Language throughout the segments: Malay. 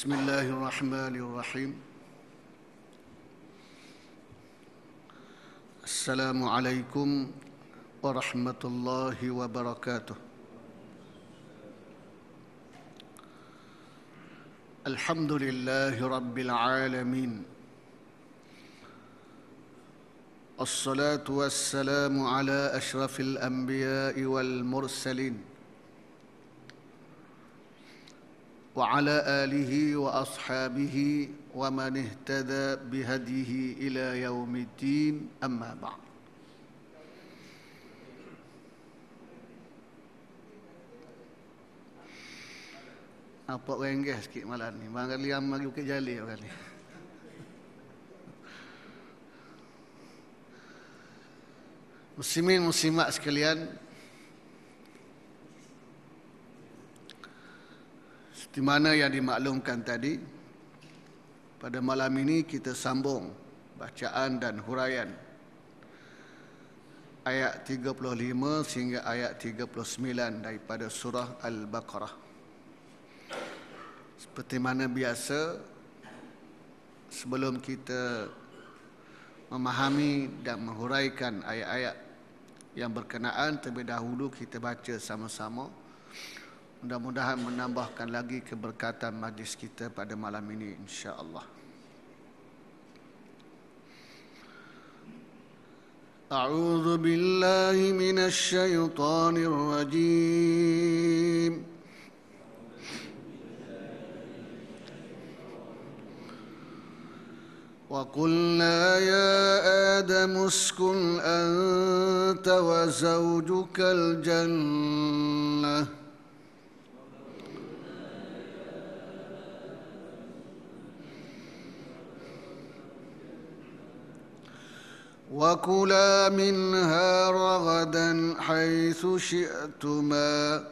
Bismillahirrahmanirrahim. Assalamualaikum warahmatullahi wabarakatuh. Alhamdulillahi rabbil alamin. Assalatu wassalamu ala ashrafil anbiya'i wal mursalin وعلى آله وأصحابه ومن اهتدى بهديه إلى يوم الدين أما بعد. Apa wenggeh sikit malam ni. Bang kali am mari Bukit Jalil kali. Muslimin muslimat sekalian, di mana yang dimaklumkan tadi, pada malam ini kita sambung bacaan dan huraian ayat 35 sehingga ayat 39 daripada surah Al-Baqarah. Seperti mana biasa, sebelum kita memahami dan menghuraikan ayat-ayat yang berkenaan, terlebih dahulu kita baca sama-sama. Mudah-mudahan menambahkan lagi keberkatan majlis kita pada malam ini, insya-Allah. A'udzu billahi minasy syaithanir rajim. Wa qulna ya Adam uskun anta wa zawjukal jannah وَكُلَا مِنْهَا رَغَدًا حَيْثُ شِئْتُمَا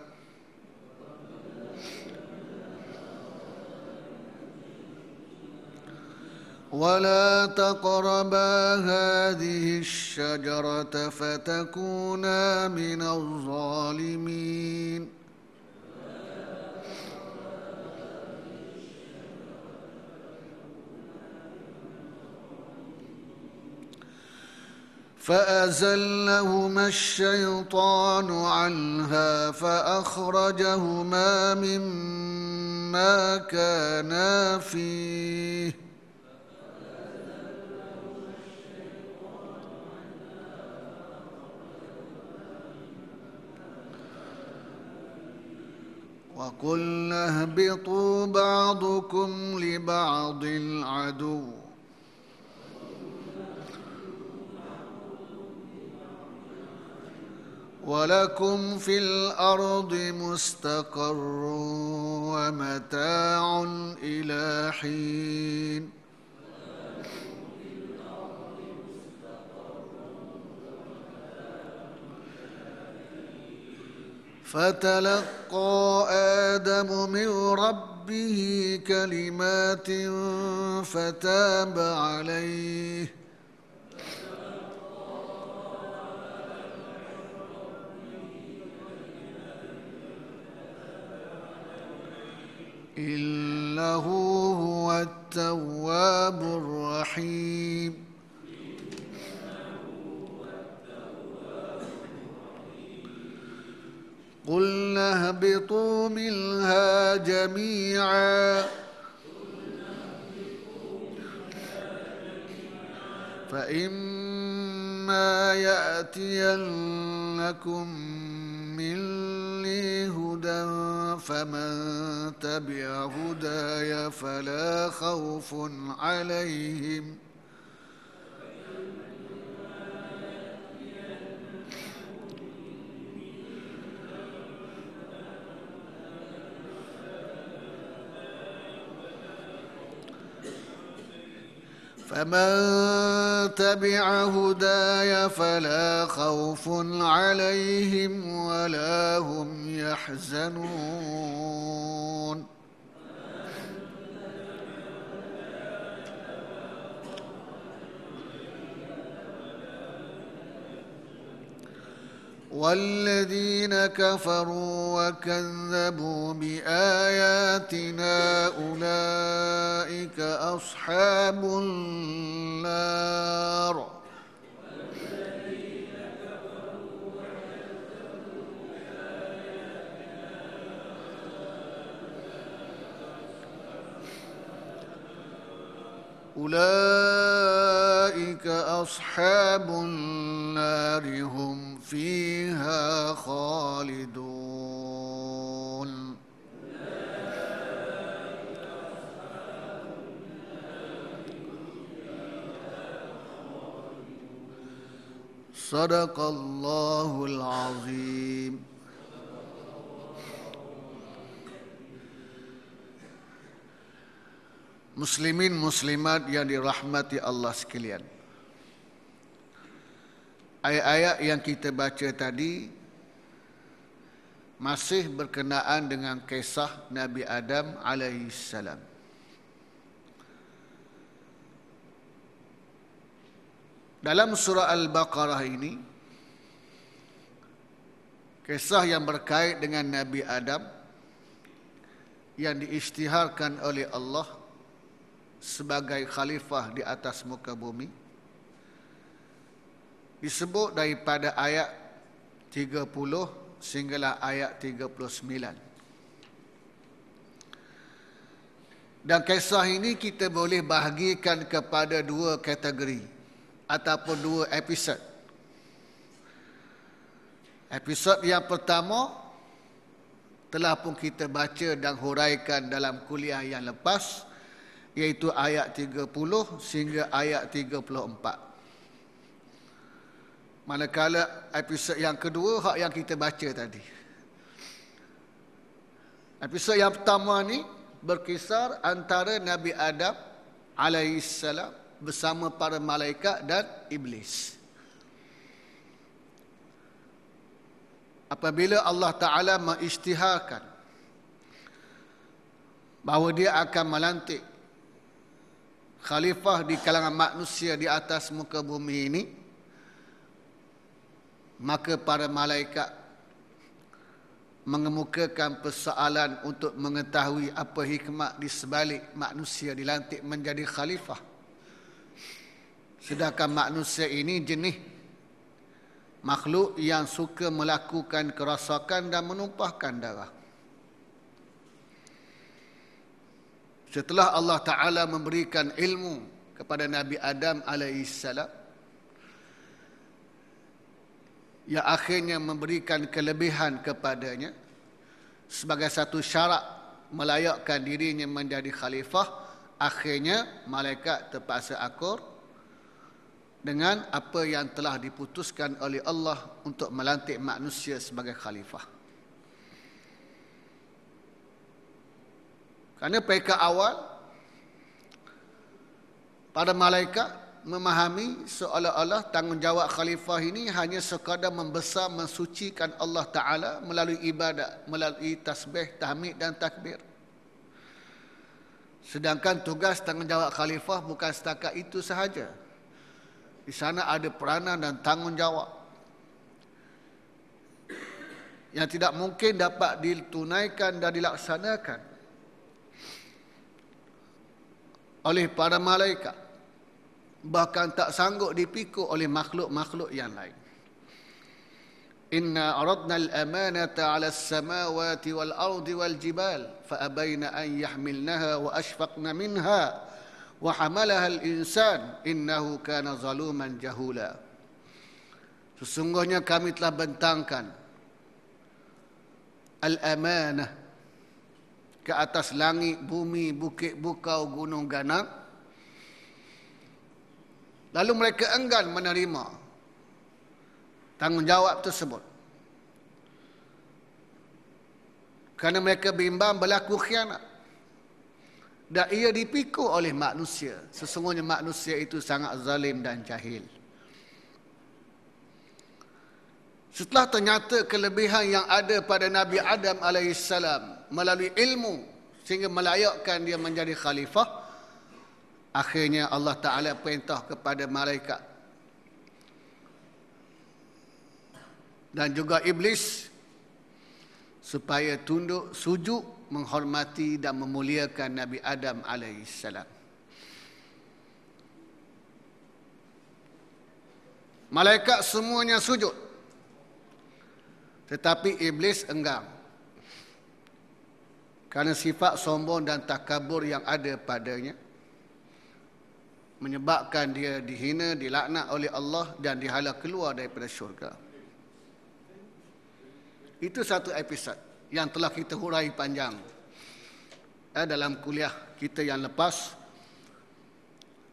وَلَا تَقْرَبَا هَذِهِ الشَّجَرَةَ فَتَكُونَا مِنَ الظَّالِمِينَ فأزلهما الشيطان عنها فأخرجهما مما كانا فيه وقلنا اهبطوا بعضكم لبعض عدو وَلَكُمْ فِي الْأَرْضِ مُسْتَقَرٌّ وَمَتَاعٌ إِلَى حِينٍ فَتَلَقَّى آدَمُ مِنْ رَبِّهِ كَلِمَاتٍ فَتَابَ عَلَيْهِ إِنَّهُ هُوَ التَّوَّابُ الرَّحِيمُ قُلْنَا اهْبِطُوا مِنْهَا جَمِيعًا فَإِمَّا يَأْتِيَنَّكُمْ مِنِّي هُدًى فَمَنْ تَبِعَ هُدَايَ فَلَا خَوْفٌ عَلَيْهِمْ فَمَنْ تَبِعَ هُدَايَ فَلَا خَوْفٌ عَلَيْهِمْ وَلَا هُمْ يَحْزَنُونَ والذين كفروا وكذبوا بآياتنا أولئك أصحاب النار أولئك أصحاب النار هم فيها خالدون صدق الله العظيم. Muslimin muslimat yang dirahmati Allah sekalian. Ayat-ayat yang kita baca tadi masih berkenaan dengan kisah Nabi Adam alaihissalam. Dalam surah Al-Baqarah ini, kisah yang berkait dengan Nabi Adam yang diisytiharkan oleh Allah sebagai khalifah di atas muka bumi disebut daripada ayat 30 sehinggalah ayat 39. Dan kisah ini kita boleh bahagikan kepada dua kategori ataupun dua episod. Episod yang pertama telah pun kita baca dan huraikan dalam kuliah yang lepas, iaitu ayat 30 sehingga ayat 34. Manakala episod yang kedua hak yang kita baca tadi. Episod yang pertama ni berkisar antara Nabi Adam alaihissalam bersama para malaikat dan iblis. Apabila Allah Ta'ala mengisytiharkan bahawa dia akan melantik khalifah di kalangan manusia di atas muka bumi ini, maka para malaikat mengemukakan persoalan untuk mengetahui apa hikmat di sebalik manusia dilantik menjadi khalifah. Sedangkan manusia ini jenis makhluk yang suka melakukan kerosakan dan menumpahkan darah. Setelah Allah Ta'ala memberikan ilmu kepada Nabi Adam alaihissalam, yang akhirnya memberikan kelebihan kepadanya sebagai satu syarat melayakkan dirinya menjadi khalifah, akhirnya malaikat terpaksa akur dengan apa yang telah diputuskan oleh Allah untuk melantik manusia sebagai khalifah. Kerana mereka awal, para malaikat memahami seolah-olah tanggungjawab khalifah ini hanya sekadar membesar, mensucikan Allah Ta'ala melalui ibadat, melalui tasbih, tahmid dan takbir. Sedangkan tugas tanggungjawab khalifah bukan setakat itu sahaja. Di sana ada peranan dan tanggungjawab yang tidak mungkin dapat ditunaikan dan dilaksanakan oleh para malaikat, bahkan tak sanggup dipikul oleh makhluk-makhluk yang lain. Inna aradna al-amanata 'ala as-samawati wal-ardi wal-jibal fa abayna an yahmilnaha wa ashfaqna minha wa hamalaha al-insan innahu kana zaluman jahula. Sesungguhnya kami telah bentangkan al-amanah ke atas langit, bumi, bukit, bukau, gunung, ganang. Lalu mereka enggan menerima tanggungjawab tersebut. Kerana mereka bimbang berlaku khianat. Dan ia dipikul oleh manusia. Sesungguhnya manusia itu sangat zalim dan jahil. Setelah ternyata kelebihan yang ada pada Nabi Adam alaihissalam melalui ilmu sehingga melayakkan dia menjadi khalifah, akhirnya Allah Ta'ala perintah kepada malaikat dan juga iblis supaya tunduk, sujud, menghormati dan memuliakan Nabi Adam alaihissalam. Malaikat semuanya sujud, tetapi iblis enggan. Kerana sifat sombong dan takabur yang ada padanya menyebabkan dia dihina, dilaknat oleh Allah dan dihala keluar daripada syurga. Itu satu episod yang telah kita hurai panjang dalam kuliah kita yang lepas.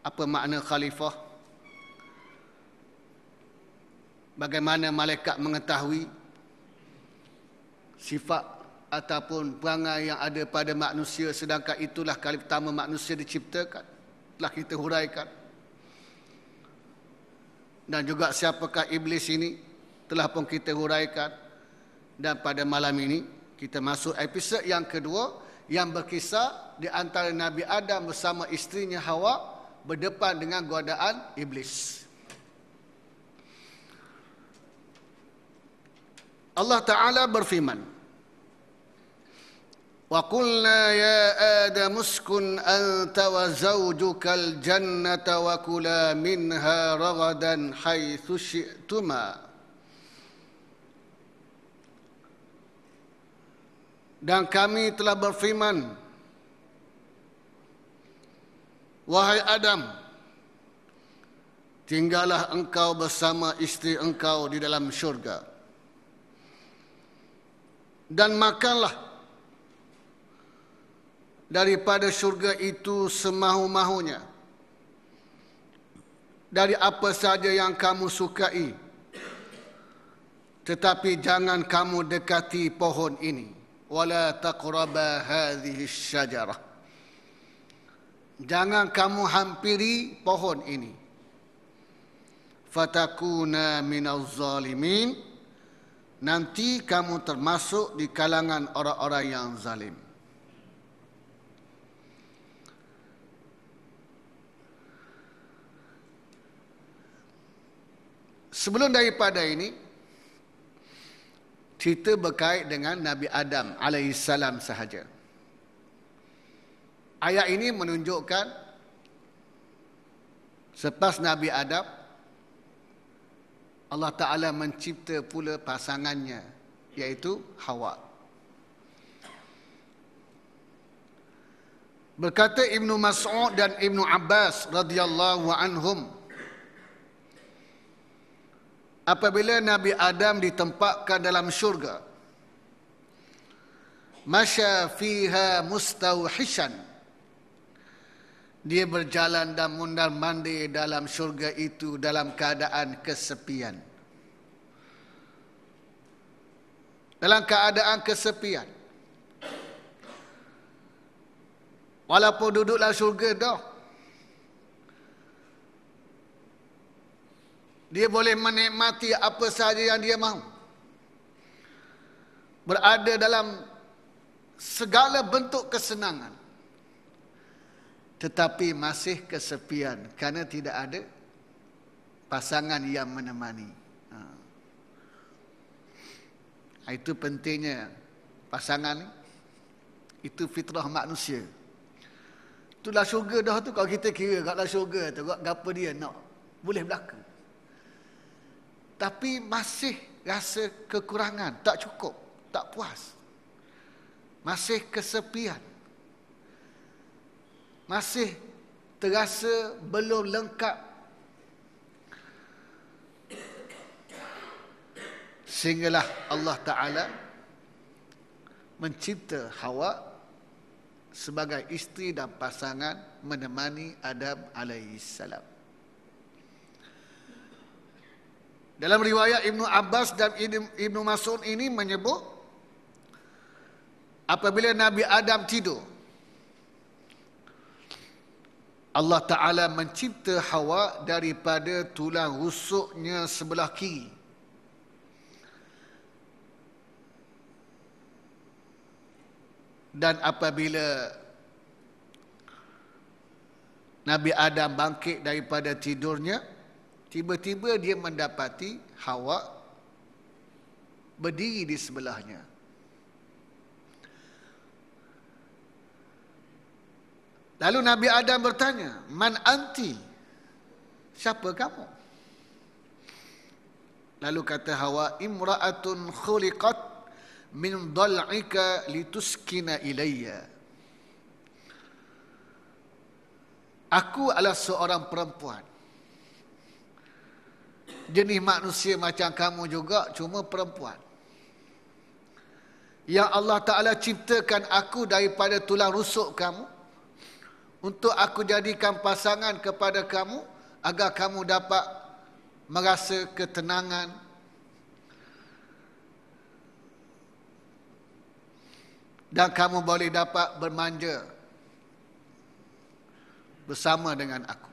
Apa makna khalifah? Bagaimana malaikat mengetahui sifat ataupun perangai yang ada pada manusia, sedangkan itulah kali pertama manusia diciptakan. Telah kita huraikan. Dan juga siapakah iblis ini telah pun kita huraikan. Dan pada malam ini kita masuk episod yang kedua yang berkisar di antara Nabi Adam bersama isterinya Hawa berdepan dengan godaan iblis. Allah Ta'ala berfirman, wa qulna ya Adam uskun anta wa zawjukal jannata wa kula minha ragadan haitsu syi'tuma. Dan kami telah berfirman, wahai Adam, tinggallah engkau bersama isteri engkau di dalam syurga dan makanlah daripada syurga itu semahu-mahunya dari apa saja yang kamu sukai, tetapi jangan kamu dekati pohon ini. Wala taqraba hadhihi syajarah. Jangan kamu hampiri pohon ini. Fatakuna minaz zalimin. Nanti kamu termasuk di kalangan orang-orang yang zalim. Sebelum daripada ini, cerita berkait dengan Nabi Adam alaihissalam sahaja. Ayat ini menunjukkan selepas Nabi Adam, Allah Ta'ala mencipta pula pasangannya, iaitu Hawa. Berkata Ibnu Mas'ud dan Ibnu Abbas radhiyallahu anhum, apabila Nabi Adam ditempatkan dalam syurga, masya fiha mustawhishan, dia berjalan dan mondar-mandir dalam syurga itu dalam keadaan kesepian. Dalam keadaan kesepian. Walaupun duduk dalam syurga dah, dia boleh menikmati apa sahaja yang dia mahu. Berada dalam segala bentuk kesenangan. Tetapi masih kesepian kerana tidak ada pasangan yang menemani. Itu pentingnya pasangan. Itu fitrah manusia. Itulah syurga dah tu. Kalau kita kira kat dalam syurga tu, apa dia nak, boleh berlaku. Tapi masih rasa kekurangan, tak cukup, tak puas. Masih kesepian. Masih terasa belum lengkap. Sehinggalah Allah Ta'ala mencipta Hawa sebagai isteri dan pasangan menemani Adam alaihissalam. Dalam riwayat Ibnu Abbas dan Ibnu Mas'ud ini menyebut, apabila Nabi Adam tidur, Allah Ta'ala mencipta Hawa daripada tulang rusuknya sebelah kiri. Dan apabila Nabi Adam bangkit daripada tidurnya, tiba-tiba dia mendapati Hawa berdiri di sebelahnya. Lalu Nabi Adam bertanya, "Man anti?" Siapa kamu? Lalu kata Hawa, "Imra'atun khuliqat min dhal'ika lituskina ilayya." Aku adalah seorang perempuan. Jenis manusia macam kamu juga, cuma perempuan. Yang Allah Ta'ala ciptakan aku daripada tulang rusuk kamu, untuk aku jadikan pasangan kepada kamu, agar kamu dapat merasa ketenangan dan kamu boleh dapat bermanja bersama dengan aku.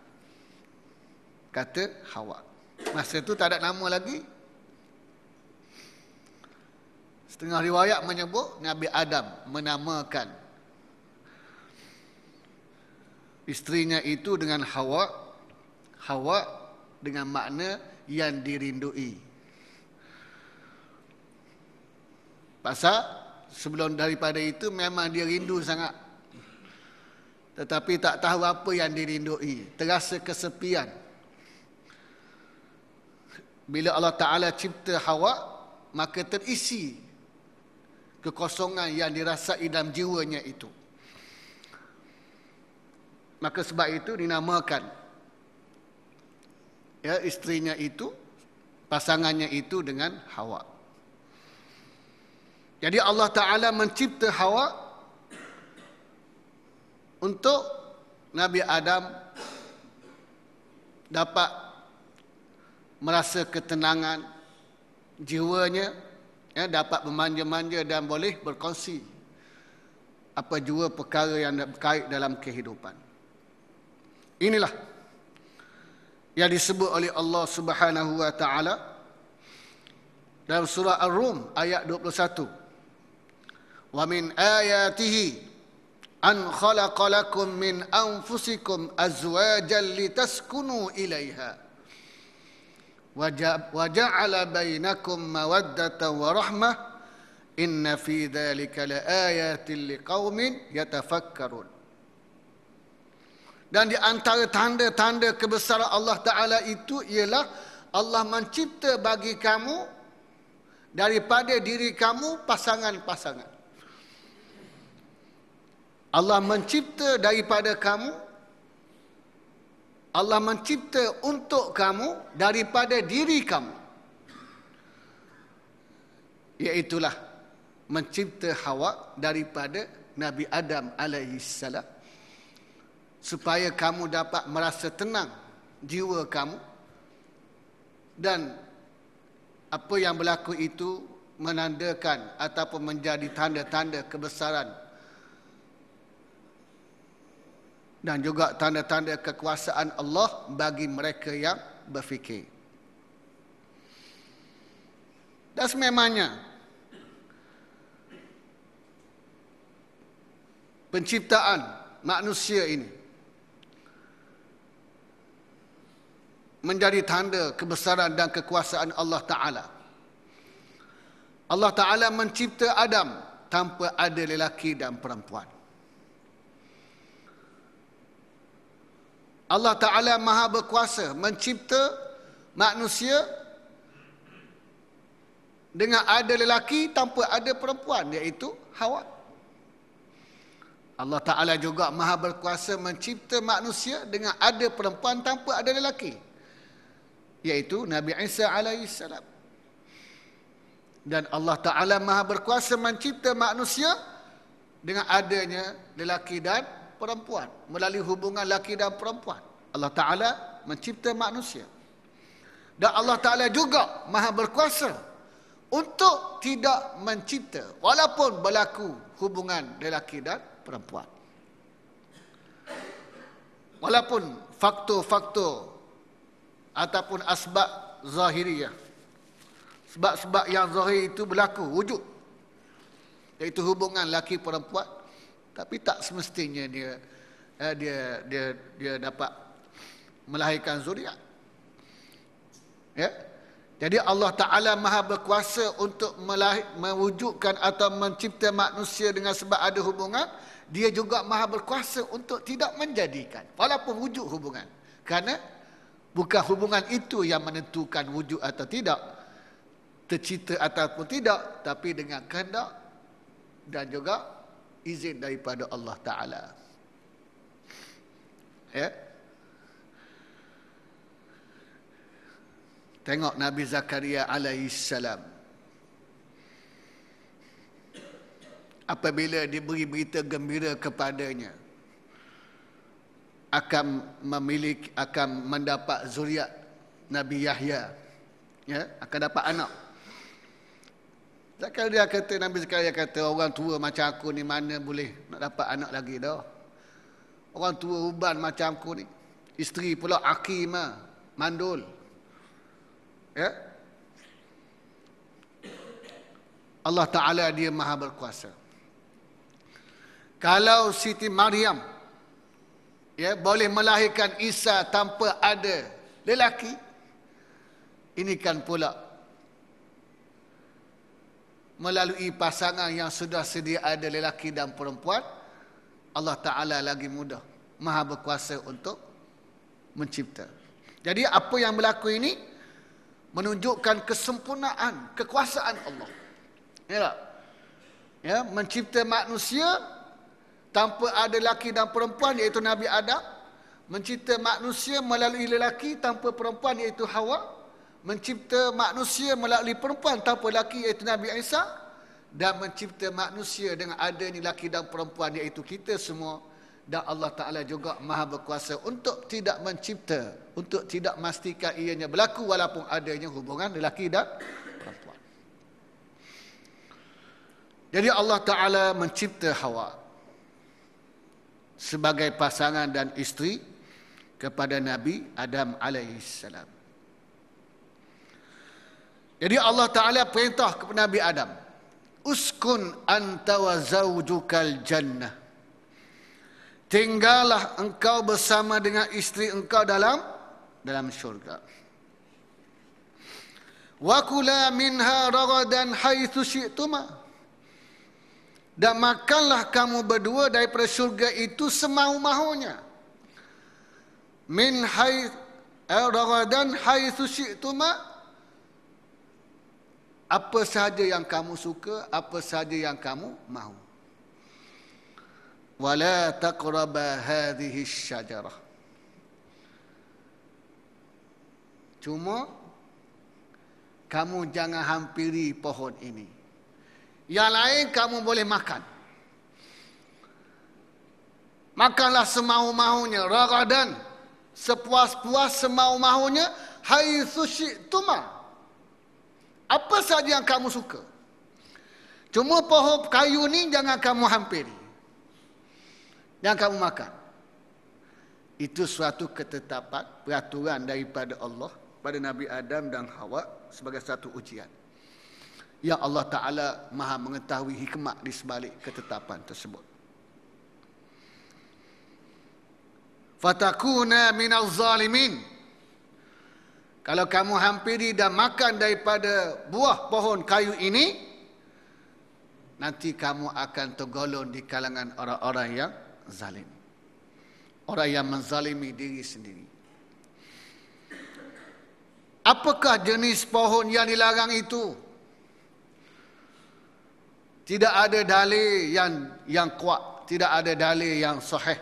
Kata Hawa. Masa itu tak ada nama lagi. Setengah riwayat menyebut Nabi Adam menamakan isterinya itu dengan Hawa. Hawa dengan makna yang dirindui. Pasal sebelum daripada itu memang dia rindu sangat. Tetapi tak tahu apa yang dirindui. Terasa kesepian. Bila Allah Ta'ala cipta Hawa, maka terisi kekosongan yang dirasai dalam jiwanya itu. Maka sebab itu dinamakan isterinya itu, pasangannya itu dengan Hawa. Jadi Allah Ta'ala mencipta Hawa untuk Nabi Adam dapat merasa ketenangan jiwanya, dapat bermanja-manja dan boleh berkongsi apa jua perkara yang berkait dalam kehidupan. Inilah yang disebut oleh Allah Subhanahu wa taala dalam surah Ar-Rum ayat 21. Wa min ayatihi an khalaqa lakum min anfusikum azwajan litaskunu ilaiha wa ja'ala bainakum mawaddatan wa rahmah inna fi dzalika laayatin liqaumin yatafakkarun. Dan di antara tanda-tanda kebesaran Allah Ta'ala itu ialah Allah mencipta bagi kamu daripada diri kamu pasangan-pasangan. Allah mencipta daripada kamu, Allah mencipta untuk kamu daripada diri kamu. Iaitulah mencipta Hawa daripada Nabi Adam alaihissalam, supaya kamu dapat merasa tenang jiwa kamu, dan apa yang berlaku itu menandakan ataupun menjadi tanda-tanda kebesaran dan juga tanda-tanda kekuasaan Allah bagi mereka yang berfikir. Dan sememangnya penciptaan manusia ini menjadi tanda kebesaran dan kekuasaan Allah Ta'ala. Allah Ta'ala mencipta Adam tanpa ada lelaki dan perempuan. Allah Ta'ala Maha Berkuasa mencipta manusia dengan ada lelaki tanpa ada perempuan, iaitu Hawa. Allah Ta'ala juga Maha Berkuasa mencipta manusia dengan ada perempuan tanpa ada lelaki, iaitu Nabi Isa alaihissalam. Dan Allah Ta'ala Maha Berkuasa mencipta manusia dengan adanya lelaki dan perempuan, melalui hubungan lelaki dan perempuan. Allah Ta'ala mencipta manusia. Dan Allah Ta'ala juga Maha Berkuasa untuk tidak mencipta walaupun berlaku hubungan lelaki dan perempuan. Walaupun faktor-faktor ataupun asbab zahiriyah, sebab-sebab yang zahir itu berlaku, wujud, iaitu hubungan laki perempuan, tapi tak semestinya dia dapat melahirkan zuriat. Ya. Jadi Allah Ta'ala maha berkuasa untuk mewujudkan atau mencipta manusia dengan sebab ada hubungan. Dia juga maha berkuasa untuk tidak menjadikan, walaupun wujud hubungan. Kerana bukan hubungan itu yang menentukan wujud atau tidak, tercipta ataupun tidak, tapi dengan kehendak dan juga izin daripada Allah Ta'ala. Ya. Tengok Nabi Zakaria alaihissalam. Apabila diberi berita gembira kepadanya, akan mendapat zuriat Nabi Yahya. Ya, akan dapat anak. Nabi Zakaria kata, orang tua macam aku ni mana boleh nak dapat anak lagi dah. Orang tua uban macam aku ni. Isteri pula akimah, mandul. Ya. Allah Ta'ala dia maha berkuasa. Kalau Siti Maryam boleh melahirkan Isa tanpa ada lelaki, ini kan pula melalui pasangan yang sudah sedia ada lelaki dan perempuan. Allah Ta'ala lagi mudah, maha berkuasa untuk mencipta. Jadi apa yang berlaku ini menunjukkan kesempurnaan kekuasaan Allah. Ya tak? Ya, mencipta manusia tanpa ada lelaki dan perempuan, iaitu Nabi Adam. Mencipta manusia melalui lelaki tanpa perempuan, iaitu Hawa. Mencipta manusia melalui perempuan tanpa lelaki, iaitu Nabi Isa. Dan mencipta manusia dengan adanya lelaki dan perempuan, iaitu kita semua. Dan Allah Ta'ala juga maha berkuasa untuk tidak mencipta, untuk tidak memastikan ianya berlaku walaupun adanya hubungan lelaki dan perempuan. Jadi Allah Ta'ala mencipta Hawa sebagai pasangan dan isteri kepada Nabi Adam alaihissalam. Jadi Allah Ta'ala perintah kepada Nabi Adam, uskun anta wa zawjukal jannah. Tinggallah engkau bersama dengan isteri engkau dalam syurga. Wa kula minha ragadan haitsu syi'tuma. Dan makanlah kamu berdua daripada syurga itu semau-maunya. Min ragadan haitsu syi'tuma. Apa sahaja yang kamu suka, apa sahaja yang kamu mahu. Wala taqraba hadhihi syajarah. Cuma kamu jangan hampiri pohon ini. Yang lain kamu boleh makan. Makanlah semau-maunya, ragadan, sepuas-puas semau-maunya, haitsu syi'tuma. Apa saja yang kamu suka. Cuma pohon kayu ni jangan kamu hampiri. Yang kamu makan. Itu suatu ketetapan, peraturan daripada Allah pada Nabi Adam dan Hawa sebagai satu ujian. Yang Allah Ta'ala maha mengetahui hikmah di sebalik ketetapan tersebut. Fatakuna minal zalimin. Kalau kamu hampiri dan makan daripada buah pohon kayu ini, nanti kamu akan tergolong di kalangan orang-orang yang zalim. Orang yang menzalimi diri sendiri. Apakah jenis pohon yang dilarang itu? Tidak ada dalil yang kuat, tidak ada dalil yang sahih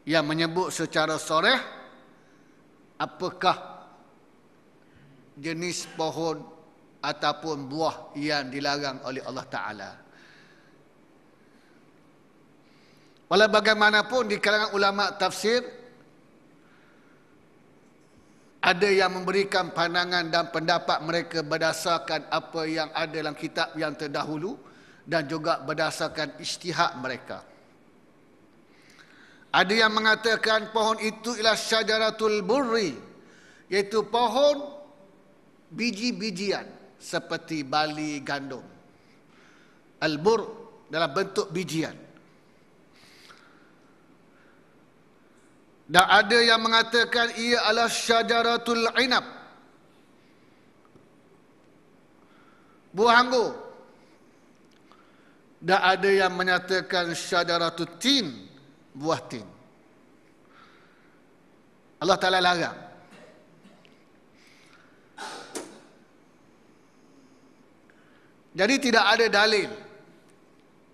yang menyebut secara sharih apakah jenis pohon ataupun buah yang dilarang oleh Allah Ta'ala. Walau bagaimanapun di kalangan ulama tafsir ada yang memberikan pandangan dan pendapat mereka berdasarkan apa yang ada dalam kitab yang terdahulu dan juga berdasarkan ijtihad mereka. Ada yang mengatakan pohon itu ialah syajaratul burri, iaitu pohon biji-bijian seperti bali gandum. Al-bur dalam bentuk bijian. Dan ada yang mengatakan ia adalah syajaratul inab, buah anggur. Dan ada yang menyatakan syajaratut tin, buah tin. Allah Ta'ala larang. Jadi tidak ada dalil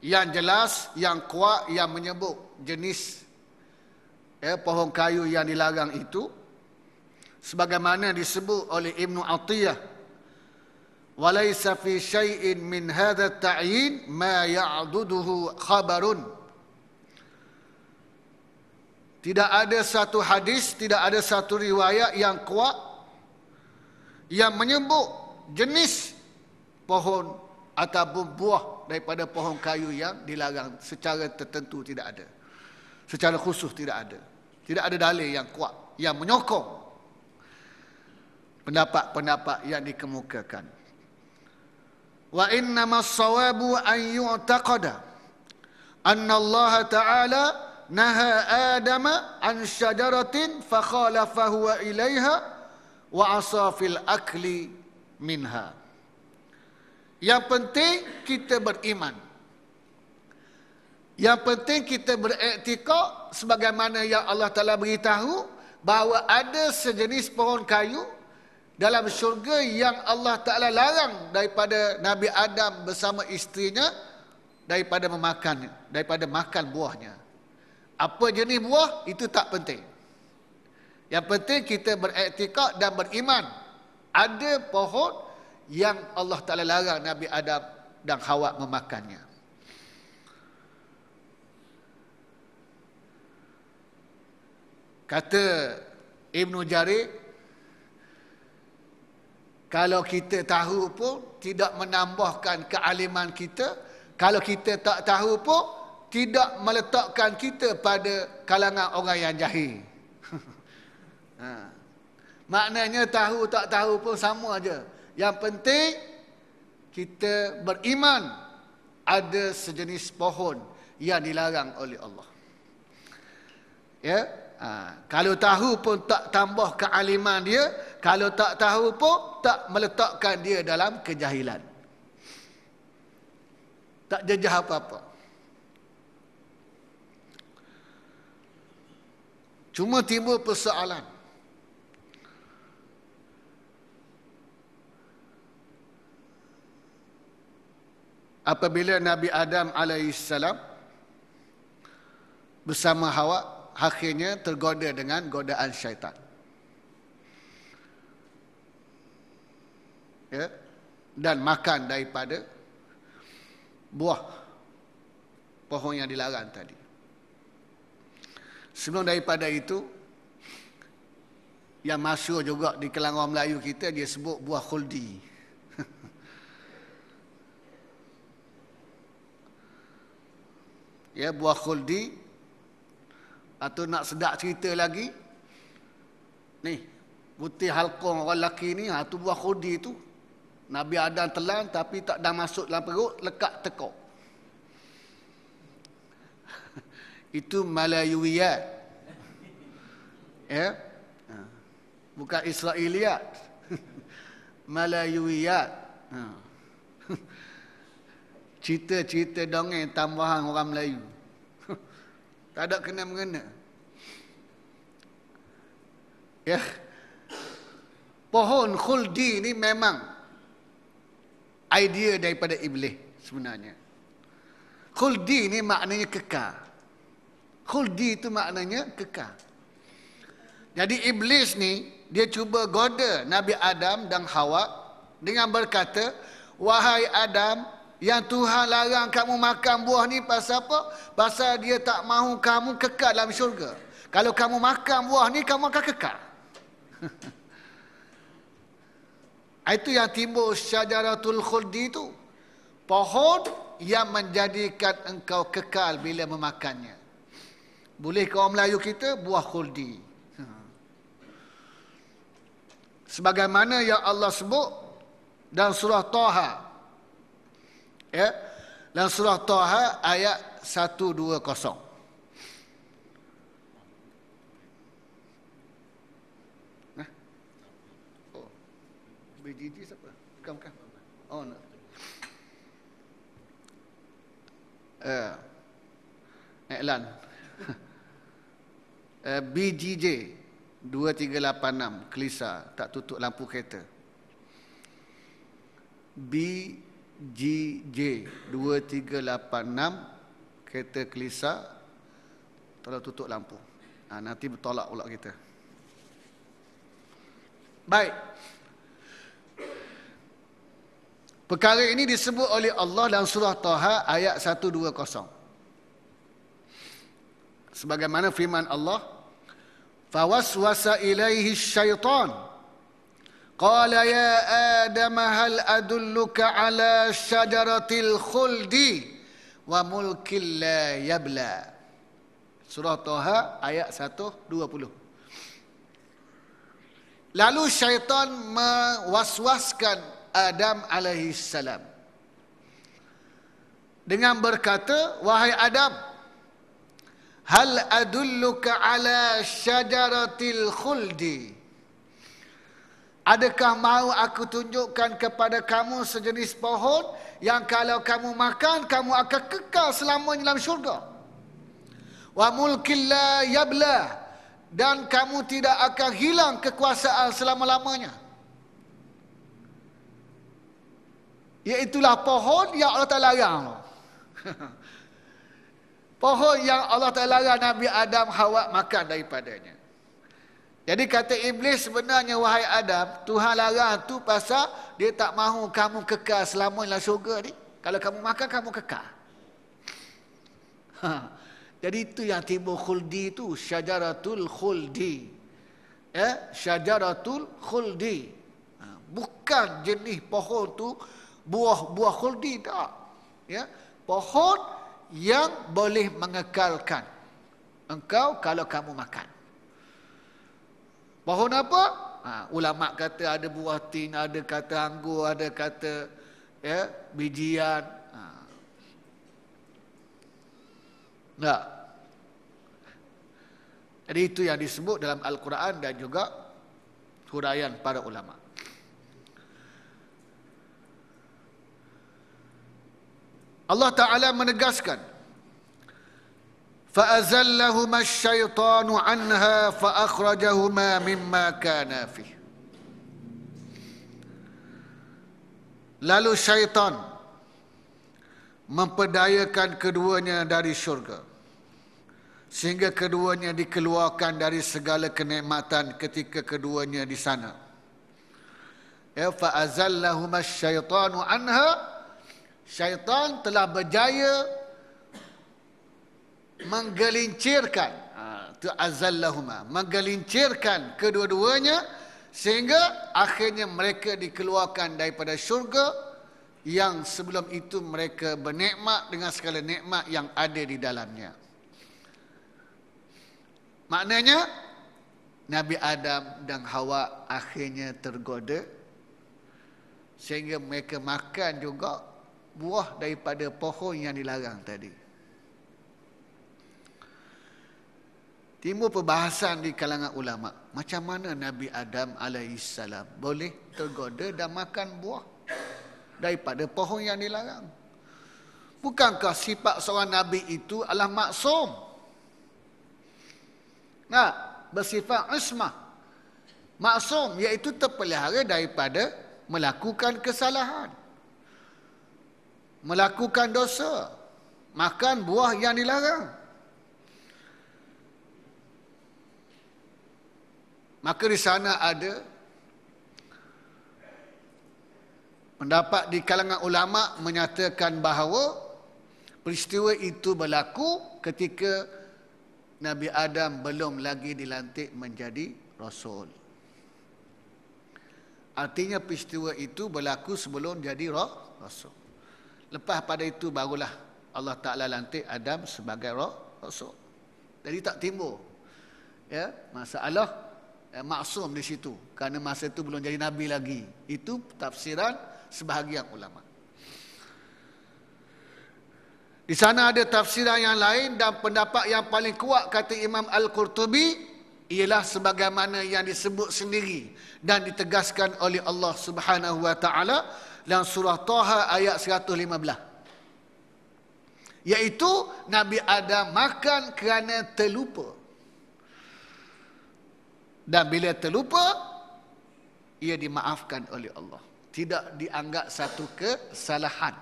yang jelas, yang kuat, yang menyebut jenis pohon kayu yang dilarang itu, sebagaimana disebut oleh Ibnu Atiyah, walaysa fi syai'in min hadha at-ta'yin ma ya'duduhu khabarun. Tidak ada satu hadis, tidak ada satu riwayat yang kuat yang menyebut jenis pohon ataupun buah daripada pohon kayu yang dilarang secara tertentu, tidak ada. Secara khusus tidak ada. Tidak ada dalil yang kuat yang menyokong pendapat-pendapat yang dikemukakan. Wa innamas sawabu an yu'taqada anna Allah Ta'ala naha Adam an syajaratin fa khalafa huwa ilaiha wa asa fil akli minha. Yang penting kita beriman. Yang penting kita beriktikad sebagaimana yang Allah Ta'ala beritahu bahawa ada sejenis pohon kayu dalam syurga yang Allah Ta'ala larang daripada Nabi Adam bersama isterinya daripada makan buahnya. Apa jenis buah itu tak penting. Yang penting kita beriktikad dan beriman ada pohon yang Allah Ta'ala larang Nabi Adam dan Hawa memakannya. Kata Ibnu Jarir, kalau kita tahu pun tidak menambahkan kealiman kita, kalau kita tak tahu pun tidak meletakkan kita pada kalangan orang yang jahil. Maknanya tahu tak tahu pun sama aja. Yang penting kita beriman ada sejenis pohon yang dilarang oleh Allah. Ya, kalau tahu pun tak tambah kealiman dia, kalau tak tahu pun tak meletakkan dia dalam kejahilan. Tak jejah apa-apa. Cuma timbul persoalan. Apabila Nabi Adam alaihissalam bersama Hawa akhirnya tergoda dengan godaan syaitan. Ya, dan makan daripada buah pohon yang dilarang tadi. Sebelum daripada itu, yang masyhur juga di kalangan orang Melayu kita, dia sebut buah khuldi. Ya, buah khuldi. Atau nak sedap cerita lagi, ni putih halqum orang lelaki ni, tu buah khuldi tu Nabi Adam telan tapi tak dah masuk dalam perut, lekat tekuk. Itu Malayuiyat. Ya, bukan Israiliyat. Malayuiyat. Cerita-cerita dongeng tambahan orang Melayu. Tak ada kena-mengena. Ya. Pohon khuldi ni memang idea daripada iblis sebenarnya. Khuldi ni maknanya kekal. Khuldi itu maknanya kekal. Jadi iblis ni dia cuba goda Nabi Adam dan Hawa dengan berkata, "Wahai Adam, yang Tuhan larang kamu makan buah ni pasal apa? Pasal dia tak mahu kamu kekal dalam syurga. Kalau kamu makan buah ni, kamu akan kekal." Itu yang timbul syajaratul khuldi itu. Pohon yang menjadikan engkau kekal bila memakannya. Boleh ke orang Melayu kita, buah khuldi. Sebagaimana yang Allah sebut dalam surah Taha. Ya, dalam surah Taha ayat 120. Nah. Oh. BGG siapa? Bukan. Oh, no. iklan. BGJ 2386 Kelisa tak tutup lampu kereta. BGJ 2386 kereta Kelisa tolong tutup lampu. Nanti bertolak pula kita. Baik. Perkara ini disebut oleh Allah dalam surah Taha ayat 120. Sebagaimana firman Allah, "Fawaswasa ilaihi syaitan qala ya Adam hal adulluka ala syajaratil khuldi wa mulkil la yabla." Surah Taha ayat 120. Lalu syaitan mewaswaskan Adam alaihi salam dengan berkata, "Wahai Adam, hal adulluka ala syajaratil khuldi? Adakah mahu aku tunjukkan kepada kamu sejenis pohon yang kalau kamu makan, kamu akan kekal selamanya dalam syurga? Wa mulkil la yabla, dan kamu tidak akan hilang kekuasaan selama-lamanya." Iaitulah pohon yang Allah Ta'ala larang. Pohon yang Allah Ta'ala larang Nabi Adam Hawa makan daripadanya. Jadi kata Iblis, sebenarnya wahai Adam, Tuhan larang tu pasal dia tak mahu kamu kekal selamanya dalam syurga ni. Kalau kamu makan, kamu kekal. Jadi itu yang timbul khuldi tu, syajaratul khuldi. Syajaratul khuldi. Bukan jenis pohon tu buah khuldi, tak. Pohon yang boleh mengekalkan engkau kalau kamu makan. Pohon apa? Ulama kata ada buah tin, ada kata anggur, ada kata bijian. Tak. Jadi itu yang disebut dalam Al-Quran dan juga huraian para ulama. Allah Ta'ala menegaskan, فَأَزَلَّهُمَا الشَّيْطَانُ عَنْهَا فَأَخْرَجَهُمَا مِمَّا كَانَا فِيهِ. Lalu syaitan memperdayakan keduanya dari syurga, sehingga keduanya dikeluarkan dari segala kenikmatan ketika keduanya di sana. فَأَزَلَّهُمَا الشَّيْطَانُ عَنْهَا. Syaitan telah berjaya menggelincirkan, menggelincirkan kedua-duanya, sehingga akhirnya mereka dikeluarkan daripada syurga yang sebelum itu mereka bernikmat dengan segala nikmat yang ada di dalamnya. Maknanya Nabi Adam dan Hawa akhirnya tergoda sehingga mereka makan juga buah daripada pohon yang dilarang tadi. Timbul perbahasan di kalangan ulama, macam mana Nabi Adam alaihissalam boleh tergoda dan makan buah daripada pohon yang dilarang? Bukankah sifat seorang Nabi itu adalah maksum? Bersifat ismah. Maksum iaitu terpelihara daripada melakukan kesalahan, melakukan dosa, makan buah yang dilarang. Maka di sana ada pendapat di kalangan ulama menyatakan bahawa peristiwa itu berlaku ketika Nabi Adam belum lagi dilantik menjadi Rasul. Artinya peristiwa itu berlaku sebelum jadi Rasul. Lepas pada itu barulah Allah Ta'ala lantik Adam sebagai Rasul. Jadi tak timbul masalah maksum di situ, kerana masa itu belum jadi Nabi lagi. Itu tafsiran sebahagian ulama. Di sana ada tafsiran yang lain, dan pendapat yang paling kuat kata Imam Al-Qurtubi ialah sebagaimana yang disebut sendiri dan ditegaskan oleh Allah Subhanahu wa taala dalam surah Taha ayat 115. Iaitu Nabi Adam makan kerana terlupa. Dan bila terlupa, ia dimaafkan oleh Allah. Tidak dianggap satu kesalahan.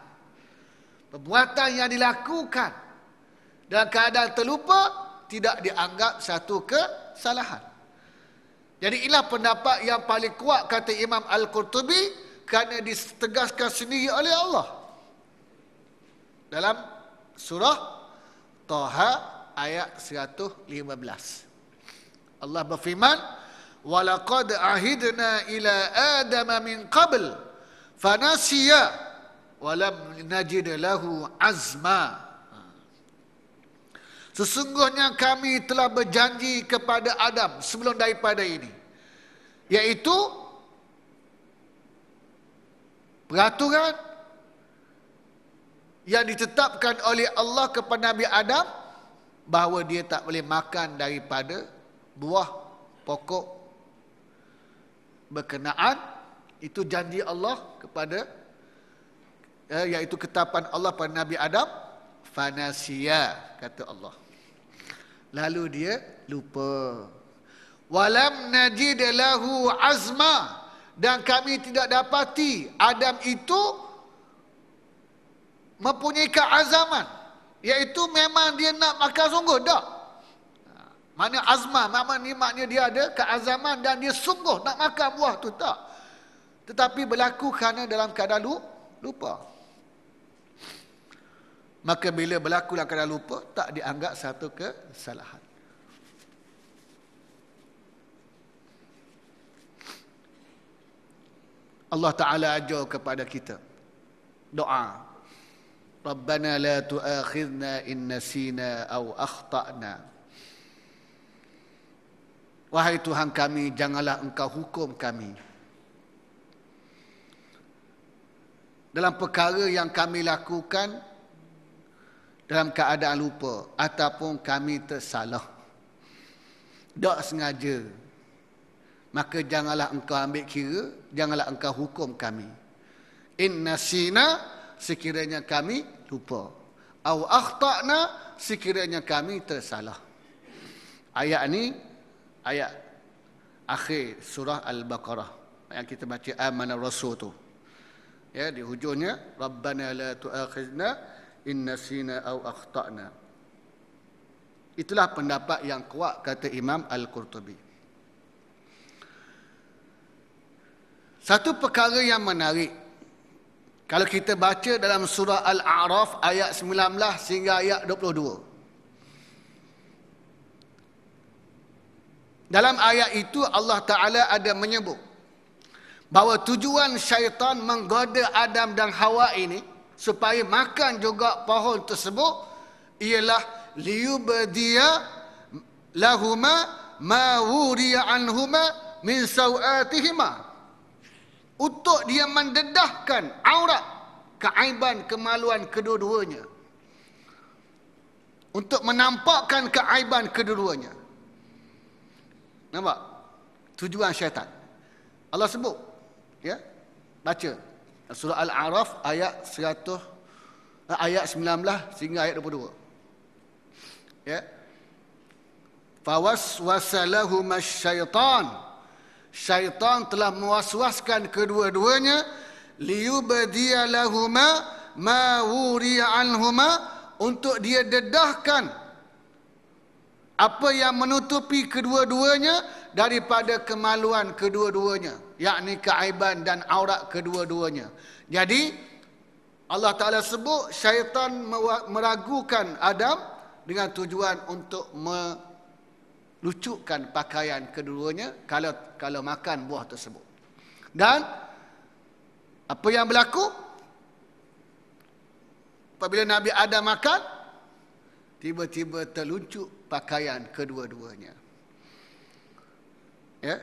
Perbuatan yang dilakukan dalam keadaan terlupa tidak dianggap satu kesalahan. Jadi inilah pendapat yang paling kuat kata Imam Al-Qurtubi kerana ditegaskan sendiri oleh Allah. Dalam surah Taha ayat 115. Allah berfirman, "Walaqad ahidna ila Adama min qabl fanasiya wa lam najid lahu azma." Sesungguhnya kami telah berjanji kepada Adam sebelum daripada ini, iaitu peraturan yang ditetapkan oleh Allah kepada Nabi Adam bahawa dia tak boleh makan daripada buah pokok berkenaan. Itu janji Allah kepada iaitu ketetapan Allah pada Nabi Adam. Fanasiya, kata Allah, lalu dia lupa. Walam najid lahu azma, dan kami tidak dapati Adam itu mempunyai keazaman, iaitu memang dia nak makan sungguh tak. Mana azmah, maknanya dia ada keazaman dan dia sungguh nak makan buah tu, tak. Tetapi berlaku kerana dalam keadaan lupa. Maka bila berlaku dalam keadaan lupa, tak dianggap satu kesalahan. Allah Ta'ala ajar kepada kita doa, Rabbana la tu'akhidna in nasina aw akhta'na. Wahai Tuhan kami, janganlah engkau hukum kami dalam perkara yang kami lakukan dalam keadaan lupa ataupun kami tersalah, tak sengaja. Maka janganlah engkau ambil kira, janganlah engkau hukum kami. In nasina, sekiranya kami lupa. Au akhta'na, sekiranya kami tersalah. Ayat ni ayat akhir surah Al-Baqarah yang kita baca Amana Rasul tu. Ya, di hujungnya Rabbana la tu'akhidna in nasina au akhta'na. Itulah pendapat yang kuat kata Imam Al-Qurtubi. Satu perkara yang menarik, kalau kita baca dalam surah Al-A'raf ayat 19 sehingga ayat 22. Dalam ayat itu Allah Ta'ala ada menyebut bahawa tujuan syaitan menggoda Adam dan Hawa ini supaya makan juga pohon tersebut ialah liyubdiya lahuma ma wuriya anhuma min sawatihima, untuk dia mendedahkan aurat, keaiban, kemaluan kedua-duanya, untuk menampakkan keaiban kedua-duanya. Nampak? Tujuan syaitan. Allah sebut. Ya? Baca. Surah Al-A'raf ayat 19 sehingga ayat 22. Ya. Fawaswasa lahuma syaitan. Syaitan telah mewaswaskan kedua-duanya liyubdiya lahuma ma wuriya anhuma, untuk dia dedahkan apa yang menutupi kedua-duanya daripada kemaluan kedua-duanya, yakni keaiban dan aurat kedua-duanya. Jadi Allah Ta'ala sebut syaitan meragukan Adam dengan tujuan untuk melucukkan pakaian kedua-duanya kalau makan buah tersebut. Dan apa yang berlaku apabila Nabi Adam makan, tiba-tiba terluncuk pakaian kedua-duanya. Ya.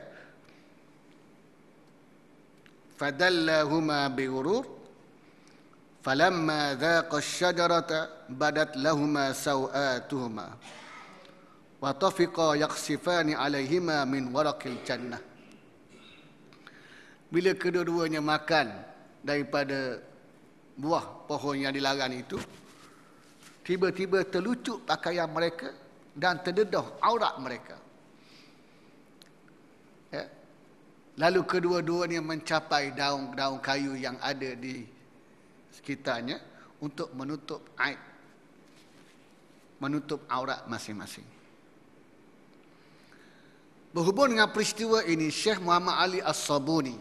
Fadallahuma bighurur falamma dhaqa asy-syajarata badat lahuma sawatuhuma wa tafiqa yakhsifani 'alaihima min waraqil jannah. Bila kedua-duanya makan daripada buah pohon yang dilarang itu, tiba-tiba terlucut pakaian mereka dan terdedah aurat mereka. Ya. Lalu kedua-duanya mencapai daun-daun kayu yang ada di sekitarnya untuk menutup aib, menutup aurat masing-masing. Berhubung dengan peristiwa ini, Syekh Muhammad Ali As-Sabuni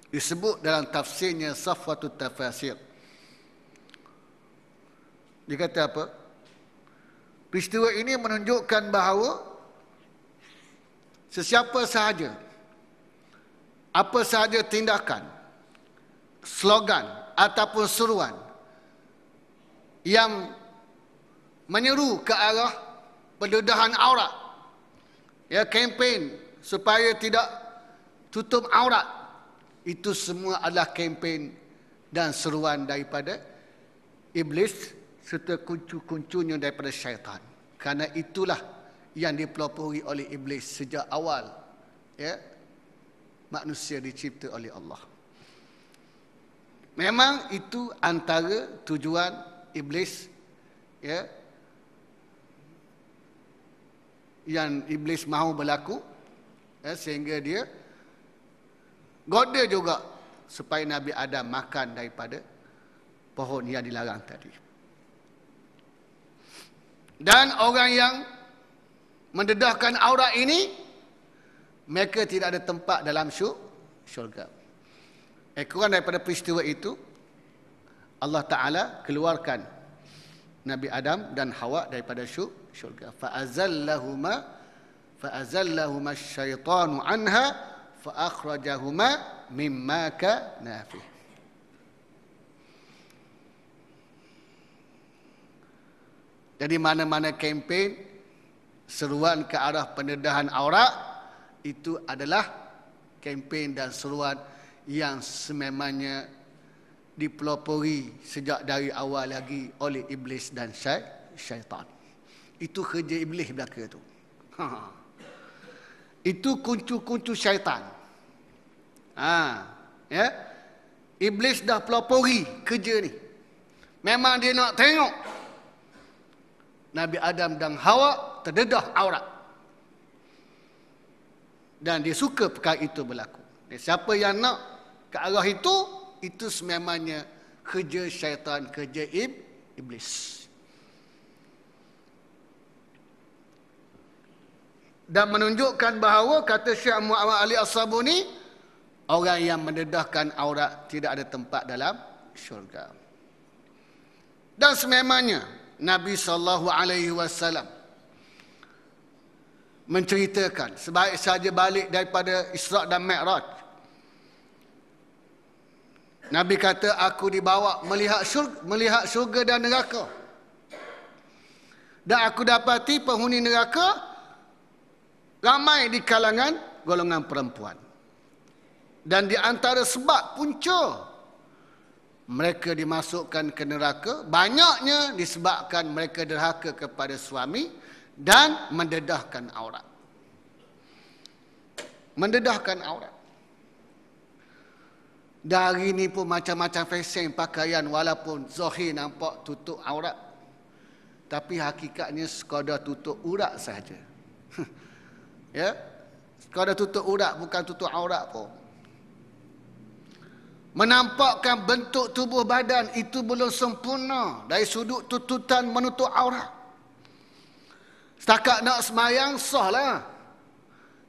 disebut dalam tafsirnya Safwatut Tafasir. Dia kata apa? Peristiwa ini menunjukkan bahawa sesiapa sahaja, apa sahaja tindakan, slogan ataupun seruan yang menyeru ke arah pendedahan aurat, ya, kempen supaya tidak tutup aurat, itu semua adalah kempen dan seruan daripada iblis serta kuncu-kuncunya daripada syaitan. Karena itulah yang dipelopori oleh iblis sejak awal, ya, manusia dicipta oleh Allah. Memang itu antara tujuan iblis, ya, yang iblis mahu berlaku, ya, sehingga dia goda juga supaya Nabi Adam makan daripada pohon yang dilarang tadi. Dan orang yang mendedahkan aurat ini, mereka tidak ada tempat dalam syurga. Kurang daripada peristiwa itu, Allah Ta'ala keluarkan Nabi Adam dan Hawa daripada syurga. Fa'azallahuma syaitanu anha fa'akhrajahuma mimma kana fihi. Jadi mana-mana kempen seruan ke arah pendedahan aurat, itu adalah kempen dan seruan yang sememangnya dipelopori sejak dari awal lagi oleh iblis dan syaitan. Itu kerja iblis belaka tu. Itu kuncu-kuncu syaitan. Ya. Iblis dah pelopori kerja ni. Memang dia nak tengok Nabi Adam dan Hawa terdedah aurat. Dan dia suka perkara itu berlaku. Dan siapa yang nak ke arah itu sememangnya kerja syaitan, kerja iblis. Dan menunjukkan bahawa, kata Syekh Muhammad Ali As-Sabuni, orang yang mendedahkan aurat tidak ada tempat dalam syurga. Dan sememangnya Nabi SAW menceritakan, sebaik saja balik daripada Isra' dan Mi'raj, Nabi kata, aku dibawa melihat syurga dan neraka. Dan aku dapati penghuni neraka ramai di kalangan golongan perempuan. Dan di antara sebab punca mereka dimasukkan ke neraka, banyaknya disebabkan mereka derhaka kepada suami dan mendedahkan aurat. Mendedahkan aurat. Dari ni pun macam-macam fashion pakaian, walaupun zahir nampak tutup aurat, tapi hakikatnya sekadar tutup urat saja. Ya, sekadar tutup urat, bukan tutup aurat pun. Menampakkan bentuk tubuh badan itu belum sempurna dari sudut tuntutan menutup aurat. Setakat nak semayang sahlah,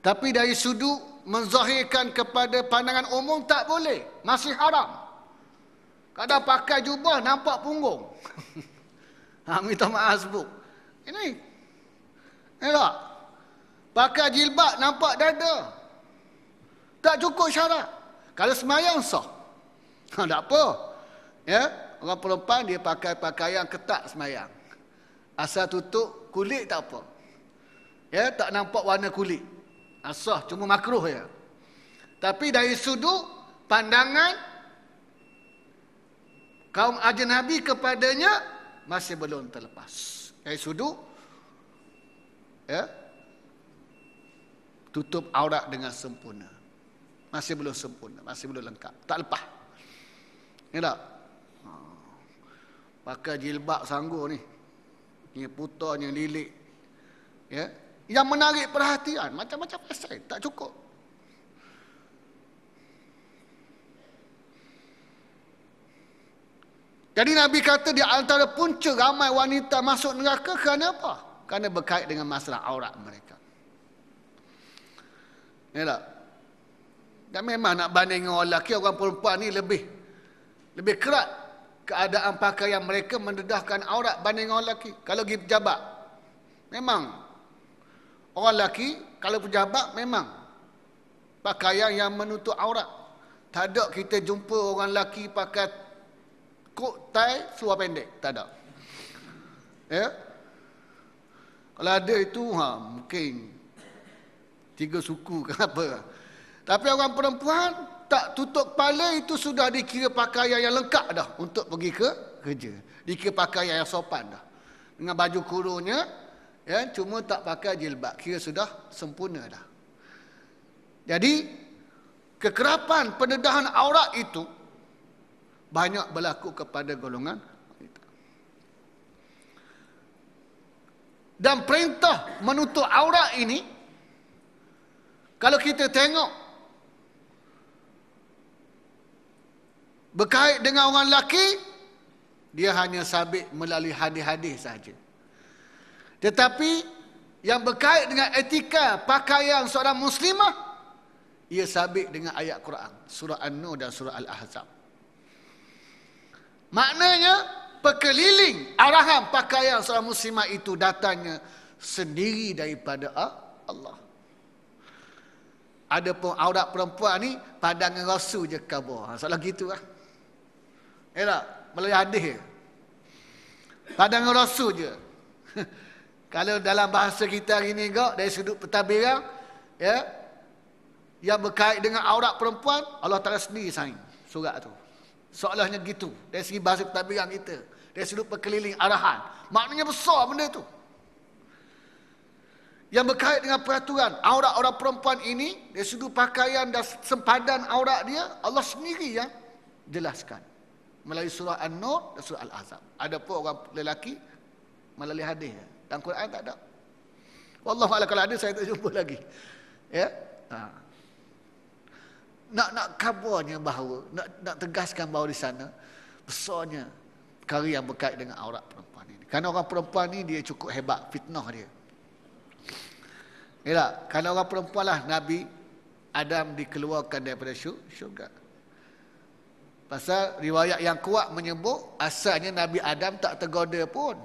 tapi dari sudut menzahirkan kepada pandangan umum tak boleh, masih haram. Kadang pakai jubah nampak punggung. Minta maaf sebut. Ini tak? Pakai jilbab nampak dada. Tak cukup syarat. Kalau semayang sah. Tak apa. Ya, orang perempuan dia pakai pakaian ketat semayang. Asal tutup kulit tak apa. Ya, tak nampak warna kulit. Asal cuma makruh ya. Tapi dari sudut pandangan kaum ajnabi kepadanya masih belum terlepas. Dari sudut, ya, tutup aurat dengan sempurna. Masih belum sempurna, masih belum lengkap. Tak lepas. Ya tak? pakai jilbab sanggur ni. Ni putarnya lilik. Ya. Yang menarik perhatian, macam-macam pasal, tak cukup. Jadi Nabi kata di antara punca ramai wanita masuk neraka kerana apa? Kerana berkait dengan masalah aurat mereka. Ya tak? Dan memang nak banding dengan orang lelaki, orang perempuan ni lebih kerat keadaan pakaian mereka mendedahkan aurat banding dengan orang lelaki. Kalau pergi pejabat, memang orang lelaki kalau pejabat memang pakaian yang menutup aurat. Tak ada kita jumpa orang lelaki pakai kok tie seluar pendek, tak ada. Ya. Kalau ada itu mungkin 3 suku ke apa. Tapi orang perempuan tak tutup kepala itu sudah dikira pakaian yang lengkap dah untuk pergi ke kerja. Dikira pakaian yang sopan dah. Dengan baju kurungnya, ya, cuma tak pakai jilbab, kira sudah sempurna dah. Jadi kekerapan pendedahan aurat itu banyak berlaku kepada golongan wanita. Dan perintah menutup aurat ini, kalau kita tengok berkait dengan orang lelaki, dia hanya sabit melalui hadis-hadis sahaja. Tetapi yang berkait dengan etika pakaian seorang muslimah, ia sabit dengan ayat Quran, surah An-Nur dan surah Al-Ahzab. Maknanya perkeliling arahan pakaian seorang muslimah itu datangnya sendiri daripada Allah. Ada pun aurat perempuan ni pandangan Rasul je khabar. Soalan gitu lah. Tak? Melalui hadis. Pandangan Rasul je. Kalau dalam bahasa kita hari ni dari sudut pentadbiran, ya, yang berkait dengan aurat perempuan, Allah Ta'ala sendiri sign surat tu. Seolahnya gitu dari segi bahasa pentadbiran kita, dari sudut perkeliling arahan. Maknanya besar benda tu. Yang berkait dengan peraturan aurat orang perempuan ini, dari sudut pakaian dan sempadan aurat dia, Allah sendiri yang jelaskan melalui surah An-Nur dan surah Al-Ahzab. Ada pun orang lelaki melalui hadis. Dan Quran tak ada. Wallahu a'lam, kalau ada saya tak jumpa lagi. Ya. Nak kabarnya bahawa, nak tegaskan bahawa di sana besarnya perkara yang berkait dengan aurat perempuan ini. Kerana orang perempuan ni dia cukup hebat, fitnah dia. Ya tak? Kerana orang perempuan lah Nabi Adam dikeluarkan daripada syurga. Pasal riwayat yang kuat menyebut asalnya Nabi Adam tak tergoda pun.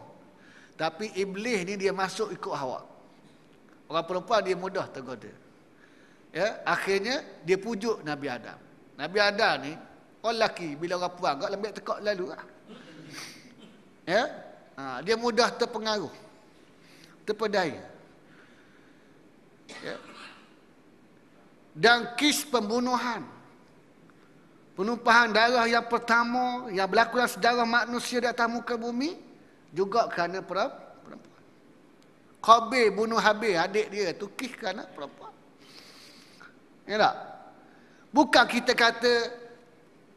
Tapi iblis ni dia masuk ikut Hawa. Orang perempuan dia mudah tergoda. Ya, akhirnya dia pujuk Nabi Adam. Nabi Adam ni orang lelaki bila orang perempuan agak lembek tekak lalu lah. Ya, dia mudah terpengaruh, terpedaya. Ya. Dan kes pembunuhan, penumpahan darah yang pertama yang berlaku dalam sejarah manusia di atas muka bumi juga kerana perempuan. Qabil bunuh Habil, adik dia tu kes kerana perempuan. Ya tak? Bukan kita kata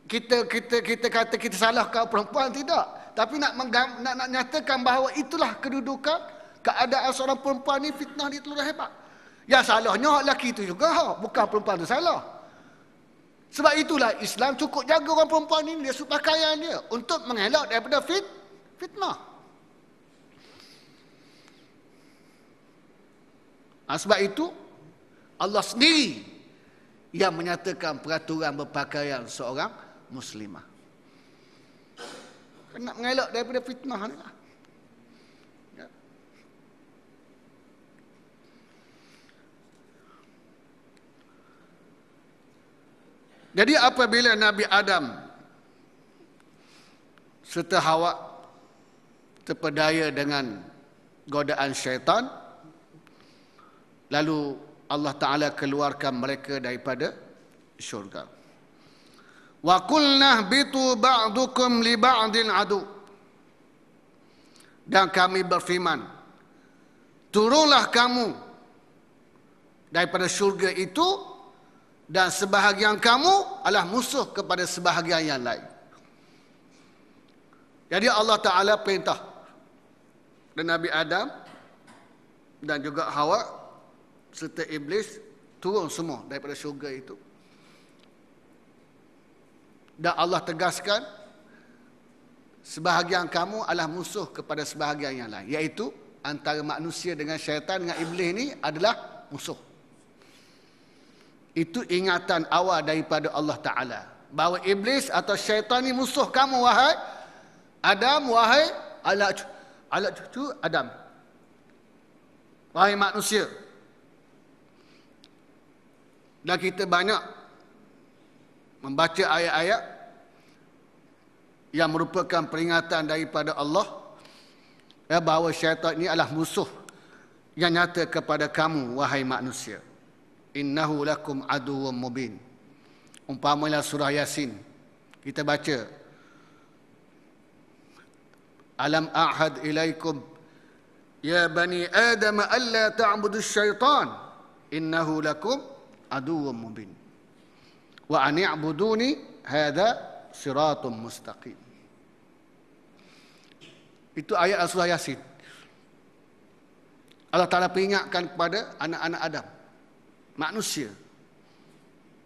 kita salahkan perempuan, tidak. Tapi nak nyatakan bahawa itulah kedudukan keadaan seorang perempuan ni, fitnah dia terlalu hebat. Yang salahnya lelaki itu juga, bukan perempuan itu salah. Sebab itulah Islam cukup jaga orang perempuan ini, dia suruh pakaian dia untuk mengelak daripada fitnah. Sebab itu Allah sendiri yang menyatakan peraturan berpakaian seorang muslimah. Nak mengelak daripada fitnah ni lah. Ya. Jadi apabila Nabi Adam serta Hawa terpedaya dengan godaan syaitan, lalu Allah Ta'ala keluarkan mereka daripada syurga. Wa qulna bitu ba'dukum li ba'din adu. Dan kami berfirman, turunlah kamu daripada syurga itu dan sebahagian kamu adalah musuh kepada sebahagian yang lain. Jadi Allah Ta'ala perintah dan Nabi Adam dan juga Hawa serta Iblis turun semua daripada syurga itu. Dan Allah tegaskan, sebahagian kamu adalah musuh kepada sebahagian yang lain. Iaitu antara manusia dengan syaitan dengan Iblis ini adalah musuh. Itu ingatan awal daripada Allah Ta'ala. Bahawa Iblis atau syaitan ini musuh kamu, wahai Adam, wahai anak cucu Adam. Wahai manusia. Dan kita banyak membaca ayat-ayat yang merupakan peringatan daripada Allah bahawa syaitan ini adalah musuh yang nyata kepada kamu, wahai manusia. Innahu lakum aduwwum mubin. Umpamanya surah Yasin. Kita baca, Alam a'had ilaikum ya bani Adam alla ta'budu syaitan innahu lakum aduwwum mubin. Wa an i'buduni hadza siratum mustaqim. Itu ayat surah Yasin. Allah Ta'ala peringatkan kepada anak-anak Adam, manusia,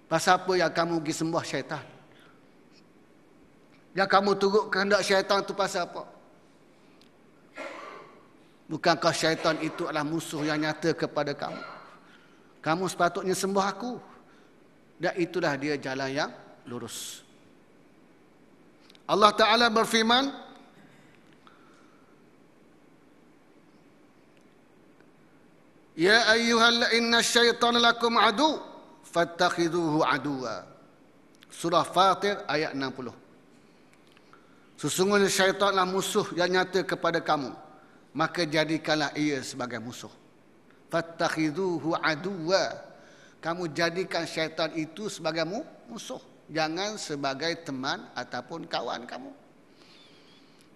pasal apa yang kamu pergi sembah syaitan? Yang kamu turut kehendak syaitan itu pasal apa? Bukankah syaitan itu adalah musuh yang nyata kepada kamu? Kamu sepatutnya sembah aku. Dan itulah dia jalan yang lurus. Allah Ta'ala berfirman, Ya ayyuhal inna syaitan lakum adu fattakhiduhu aduwa. Surah Fatir ayat 60. Sesungguhnya syaitan adalah musuh yang nyata kepada kamu, maka jadikanlah ia sebagai musuh. Fattakhiduhu aduwa. Kamu jadikan syaitan itu sebagai musuh, jangan sebagai teman ataupun kawan kamu.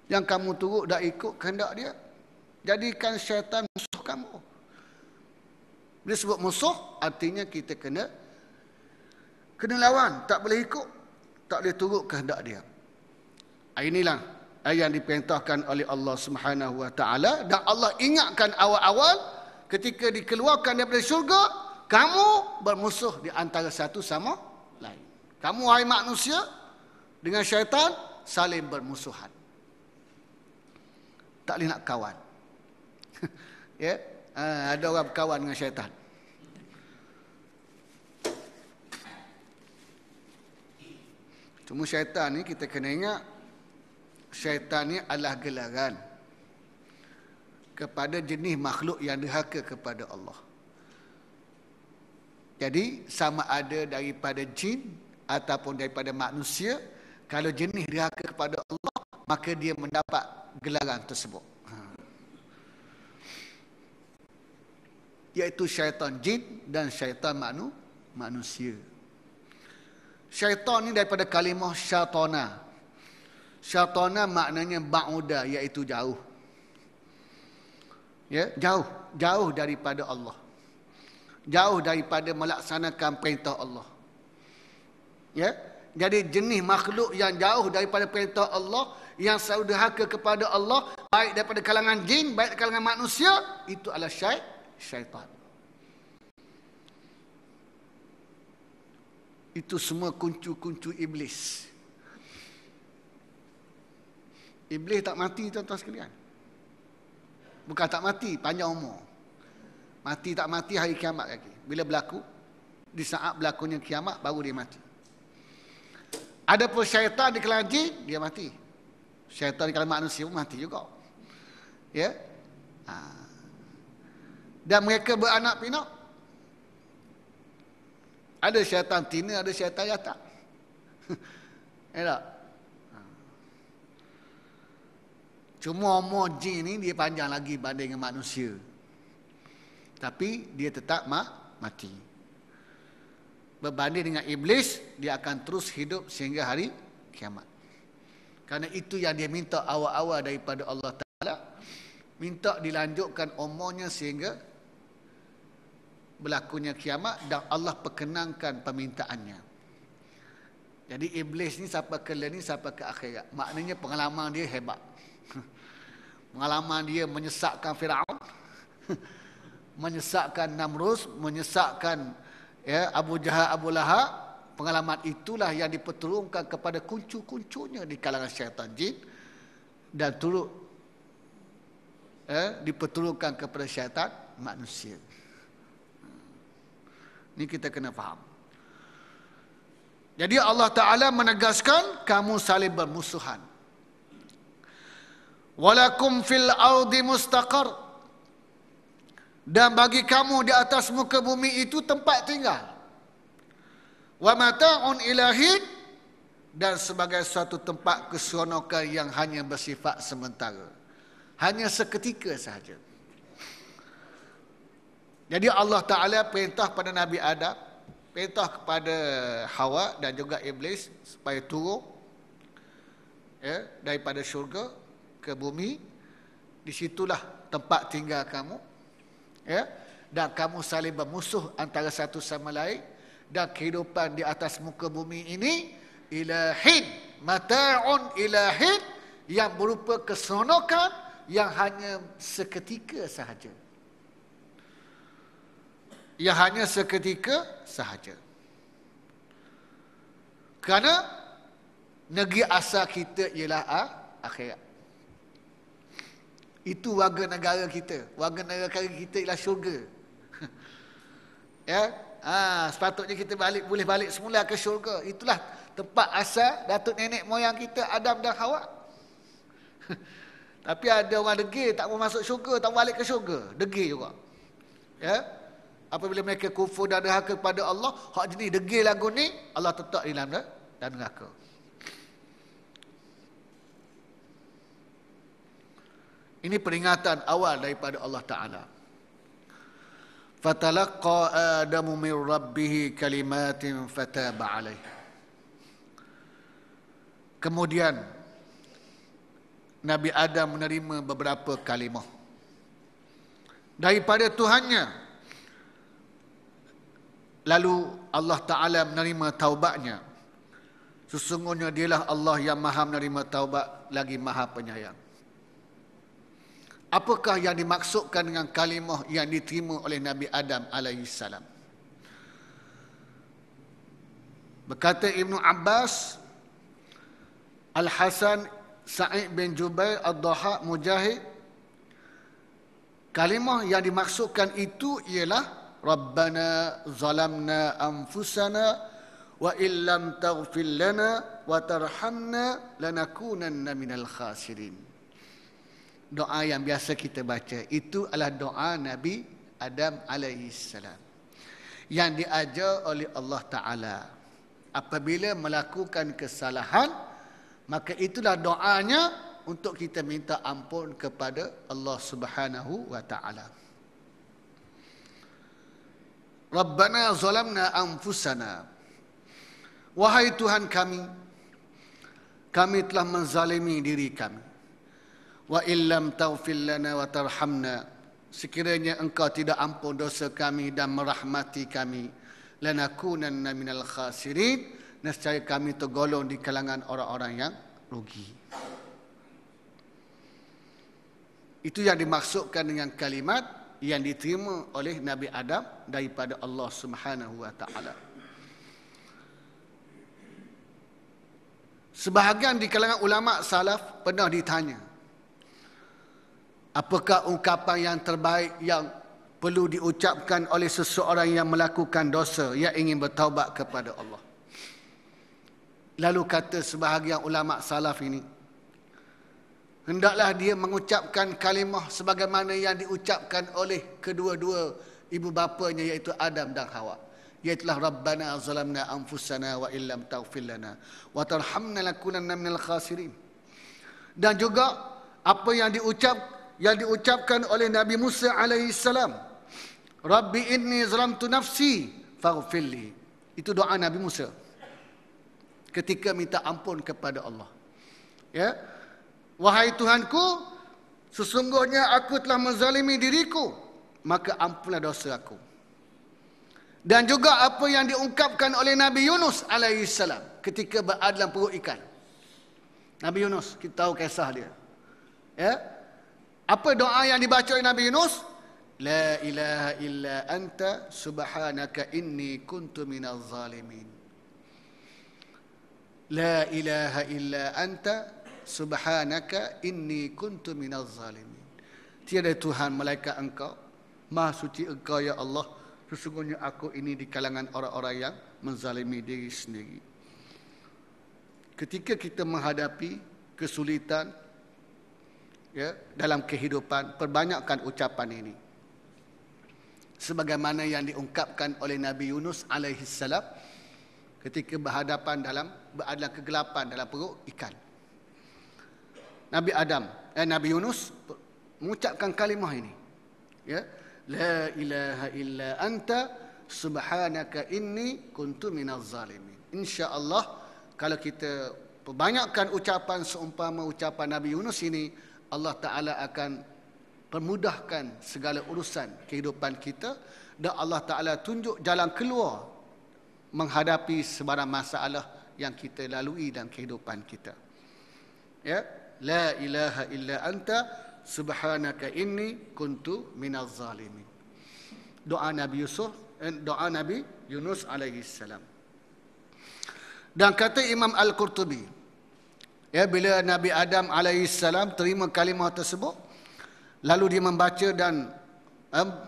Yang kamu turut dah ikut kehendak dia. Jadikan syaitan musuh kamu. Bila sebut musuh, artinya kita kena lawan, tak boleh ikut, tak boleh turut kehendak dia. Inilah yang diperintahkan oleh Allah Subhanahu Wa Taala, dan Allah ingatkan awal-awal ketika dikeluarkan daripada syurga, kamu bermusuh di antara satu sama lain. Kamu wahai manusia dengan syaitan saling bermusuhan. Tak boleh nak kawan. Ya, ada orang berkawan dengan syaitan. Cuma syaitan ni kita kena ingat, syaitan ni adalah gelaran kepada jenis makhluk yang derhaka kepada Allah. Jadi sama ada daripada jin ataupun daripada manusia, kalau jenis derhaka kepada Allah, maka dia mendapat gelaran tersebut. Iaitu syaitan jin dan syaitan manusia. Syaitan ni daripada kalimah syaitana. Syaitana maknanya ba'uda, iaitu jauh. Ya, jauh daripada Allah. Jauh daripada melaksanakan perintah Allah. Ya, jadi jenis makhluk yang jauh daripada perintah Allah, yang selalu derhaka kepada Allah, baik daripada kalangan jin, baik daripada kalangan manusia, itu adalah syaitan. Itu semua kuncu-kuncu iblis. Iblis tak mati, tuan-tuan sekalian. Bukan tak mati, panjang umur. Mati tak mati hari kiamat lagi. Bila berlaku? Di saat berlakunya kiamat, baru dia mati. Adapun syaitan di kalangan jin, dia mati. Syaitan di kalangan manusia pun mati juga. Ya? Dan mereka beranak pinak. Ada syaitan tina, ada syaitan yatak. Ya tak? Cuma umur jin ni dia panjang lagi banding dengan manusia. Tapi dia tetap mati. Berbanding dengan iblis, dia akan terus hidup sehingga hari kiamat. Kerana itu yang dia minta awal-awal daripada Allah Ta'ala. Minta dilanjutkan umurnya sehingga berlakunya kiamat, dan Allah perkenankan permintaannya. Jadi iblis ni sampai ke ni sampai ke akhirat. Maknanya pengalaman dia hebat. Pengalaman dia menyesatkan Firaun, menyesatkan Namrus, menyesatkan Abu Jahal, Abu Lahab. Pengalaman itulah yang diperturunkan kepada kuncu-kuncunya di kalangan syaitan jin dan turut diperturunkan kepada syaitan manusia. Ini kita kena faham. Jadi Allah Ta'ala menegaskan kamu saling bermusuhan. Walakum fil ardi mustaqar. Dan bagi kamu di atas muka bumi itu tempat tinggal. Wa mata'un ilahin. Dan sebagai suatu tempat keseronokan yang hanya bersifat sementara. Hanya seketika sahaja. Jadi Allah Ta'ala perintah pada Nabi Adam, perintah kepada Hawa dan juga Iblis supaya turun daripada syurga ke bumi. Di situlah tempat tinggal kamu, dan kamu saling bermusuh antara satu sama lain, dan kehidupan di atas muka bumi ini ilahin, mata'un ilahin, yang berupa keseronokan yang hanya seketika sahaja. Yang hanya seketika sahaja. Kerana negeri asal kita ialah akhirat. Itu warga negara kita. Warga negara kita ialah syurga. Sepatutnya kita boleh balik semula ke syurga. Itulah tempat asal datuk nenek moyang kita, Adam dan Hawa. Tapi ada orang degil tak mau masuk syurga, tak mau balik ke syurga. Degil juga. Apabila mereka kufur dan derhaka kepada Allah, hak jenis degil lagu ni, Allah tetap di dalam dan neraka. Ini peringatan awal daripada Allah Ta'ala. Fatalaqqa Adamu min rabbih kalimatin fataba alaih. Kemudian Nabi Adam menerima beberapa kalimah daripada Tuhannya. Lalu Allah Ta'ala menerima taubatnya. Sesungguhnya dialah Allah yang maha menerima taubat lagi maha penyayang. Apakah yang dimaksudkan dengan kalimah yang diterima oleh Nabi Adam AS? Berkata Ibn Abbas, Al-Hasan, Sa'id bin Jubair, Ad-Dhahak, Mujahid, kalimah yang dimaksudkan itu ialah Rabbana zalamna anfusana wa illam taghfir lana wa tarhamna lanakunanna minal khasirin. Doa yang biasa kita baca itu adalah doa Nabi Adam alaihissalam yang diajar oleh Allah Ta'ala. Apabila melakukan kesalahan, maka itulah doanya untuk kita minta ampun kepada Allah Subhanahu wa Ta'ala. Rabbana zalamna anfusana. Wahai Tuhan kami, kami telah menzalimi diri kami. Wa illam taghfir lana wa tarhamna. Sekiranya engkau tidak ampun dosa kami dan merahmati kami, lanakunanna minal khasirin. Nescaya kami tergolong di kalangan orang-orang yang rugi. Itu yang dimaksudkan dengan kalimat yang diterima oleh Nabi Adam daripada Allah Subhanahu wa Ta'ala. Sebahagian di kalangan ulama salaf pernah ditanya, apakah ungkapan yang terbaik yang perlu diucapkan oleh seseorang yang melakukan dosa, yang ingin bertaubat kepada Allah? Lalu kata sebahagian ulama salaf ini, hendaklah dia mengucapkan kalimah sebagaimana yang diucapkan oleh kedua-dua ibu bapanya, iaitu Adam dan Hawa. Iaitulah Rabbana zalamna anfusana wa illam taghfir lana wa tarhamna lakunanna minal khasirin. Dan juga apa yang diucapkan oleh Nabi Musa alaihissalam, Rabbi inni zalamtu nafsi faghfirli. Itu doa Nabi Musa ketika minta ampun kepada Allah. Ya. Wahai Tuhanku, sesungguhnya aku telah menzalimi diriku, maka ampunlah dosa aku. Dan juga apa yang diungkapkan oleh Nabi Yunus alaihissalam, ketika berada dalam perut ikan. Nabi Yunus, kita tahu kisah dia. Ya. Apa doa yang dibaca oleh Nabi Yunus? La ilaha illa anta subhanaka inni kuntu minaz zalimin. La ilaha illa anta subhanaka inni kuntu minaz zalimin. Tiada Tuhan malaikat engkau, maha suci engkau ya Allah, sesungguhnya aku ini di kalangan orang-orang yang menzalimi diri sendiri. Ketika kita menghadapi kesulitan ya, dalam kehidupan, perbanyakkan ucapan ini. Sebagaimana yang diungkapkan oleh Nabi Yunus alaihi salam ketika berhadapan berada kegelapan dalam perut ikan. Nabi Yunus mengucapkan kalimah ini. Ya, la ilaha illa anta subhanaka inni kuntu minaz zalimin. Insya-Allah kalau kita perbanyakkan ucapan seumpama ucapan Nabi Yunus ini, Allah Ta'ala akan permudahkan segala urusan kehidupan kita dan Allah Ta'ala tunjuk jalan keluar menghadapi sebarang masalah yang kita lalui dalam kehidupan kita. Ya, la ilaha illa anta subhanaka inni kuntu minaz zalimin. Doa Nabi Yunus alaihi salam. Dan kata Imam Al-Qurtubi, ya, bila Nabi Adam alaihissalam terima kalimah tersebut, lalu dia membaca dan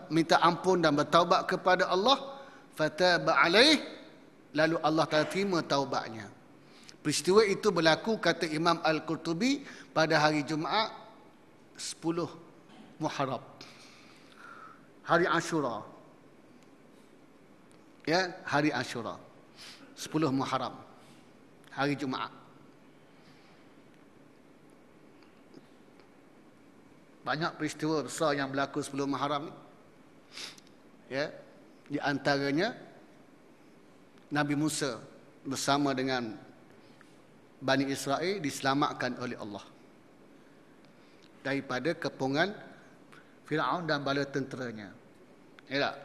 minta ampun dan bertaubat kepada Allah, fataba alaih, lalu Allah Ta'ala terima taubatnya. Peristiwa itu berlaku, kata Imam Al-Qurtubi, pada hari Jumaat 10 Muharram, hari Ashura. Ya, hari Ashura 10 Muharram, hari Jumaat. Banyak peristiwa besar yang berlaku 10 Muharram ni. Ya, di antaranya Nabi Musa bersama dengan Bani Israel diselamatkan oleh Allah daripada kepungan Firaun dan bala tenteranya. Ya,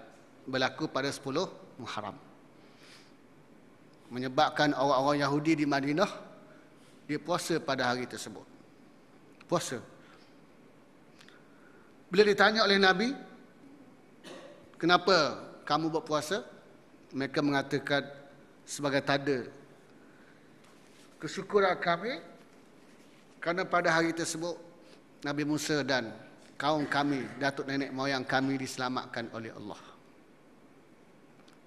berlaku pada 10 Muharram. Menyebabkan orang-orang Yahudi di Madinah dia puasa pada hari tersebut. Puasa. Bila ditanya oleh Nabi, kenapa kamu berpuasa? Mereka mengatakan sebagai tanda kesyukuran kami kerana pada hari tersebut Nabi Musa dan kaum kami, datuk nenek moyang kami diselamatkan oleh Allah.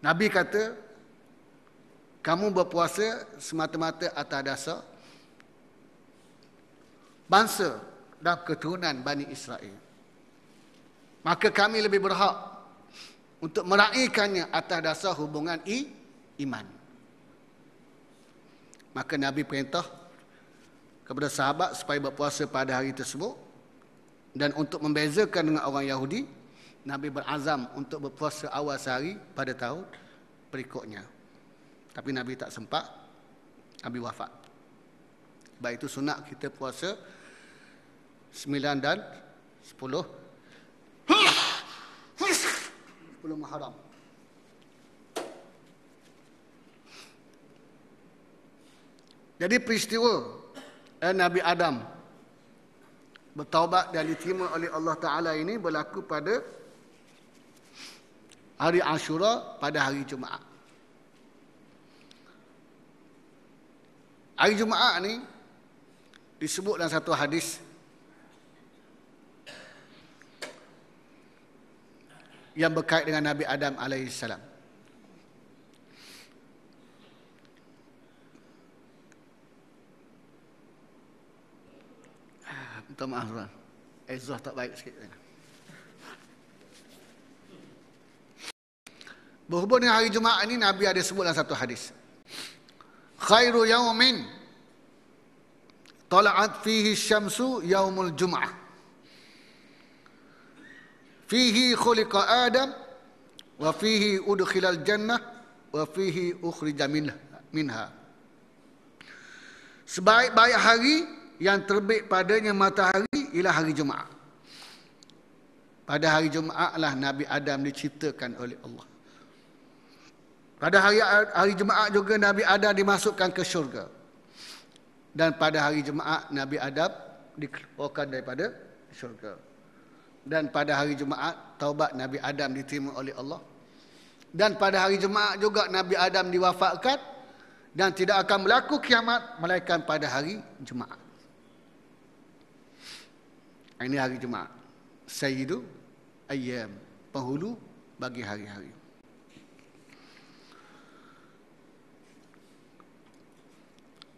Nabi kata, kamu berpuasa semata-mata atas dasar bangsa dan keturunan Bani Israel. Maka kami lebih berhak untuk meraihkannya atas dasar hubungan iman. Maka Nabi perintah kepada sahabat supaya berpuasa pada hari tersebut. Dan untuk membezakan dengan orang Yahudi, Nabi berazam untuk berpuasa awal sehari pada tahun berikutnya. Tapi Nabi tak sempat, Nabi wafat. Sebab itu sunat kita puasa 9 dan 10 Muharram. Jadi peristiwa Nabi Adam bertaubat dan diterima oleh Allah Ta'ala ini berlaku pada hari Ashura pada hari Jumaat. Hari Jumaat ni disebut dalam satu hadis yang berkait dengan Nabi Adam alaihissalam. Minta maaf tuan, Ezra tak baik sikit. Berhubung dengan hari Jumaat ini, Nabi ada sebut dalam satu hadis, khairu yaumin tala'at fihi syamsu yaumul jum'ah fihi khuliqa Adam wa fihi udkhilal jannah wa fihi ukhrija minha. Sebaik-baik hari yang terbit padanya matahari ialah hari Jumaat. Pada hari Jumaat lah Nabi Adam diciptakan oleh Allah. Pada hari Jumaat juga Nabi Adam dimasukkan ke syurga. Dan pada hari Jumaat Nabi Adam dikeluarkan daripada syurga. Dan pada hari Jumaat taubat Nabi Adam diterima oleh Allah. Dan pada hari Jumaat juga Nabi Adam diwafatkan dan tidak akan berlaku kiamat melainkan pada hari Jumaat. Ini hari Jumaat. Sayyidu ayyam, penghulu bagi hari-hari.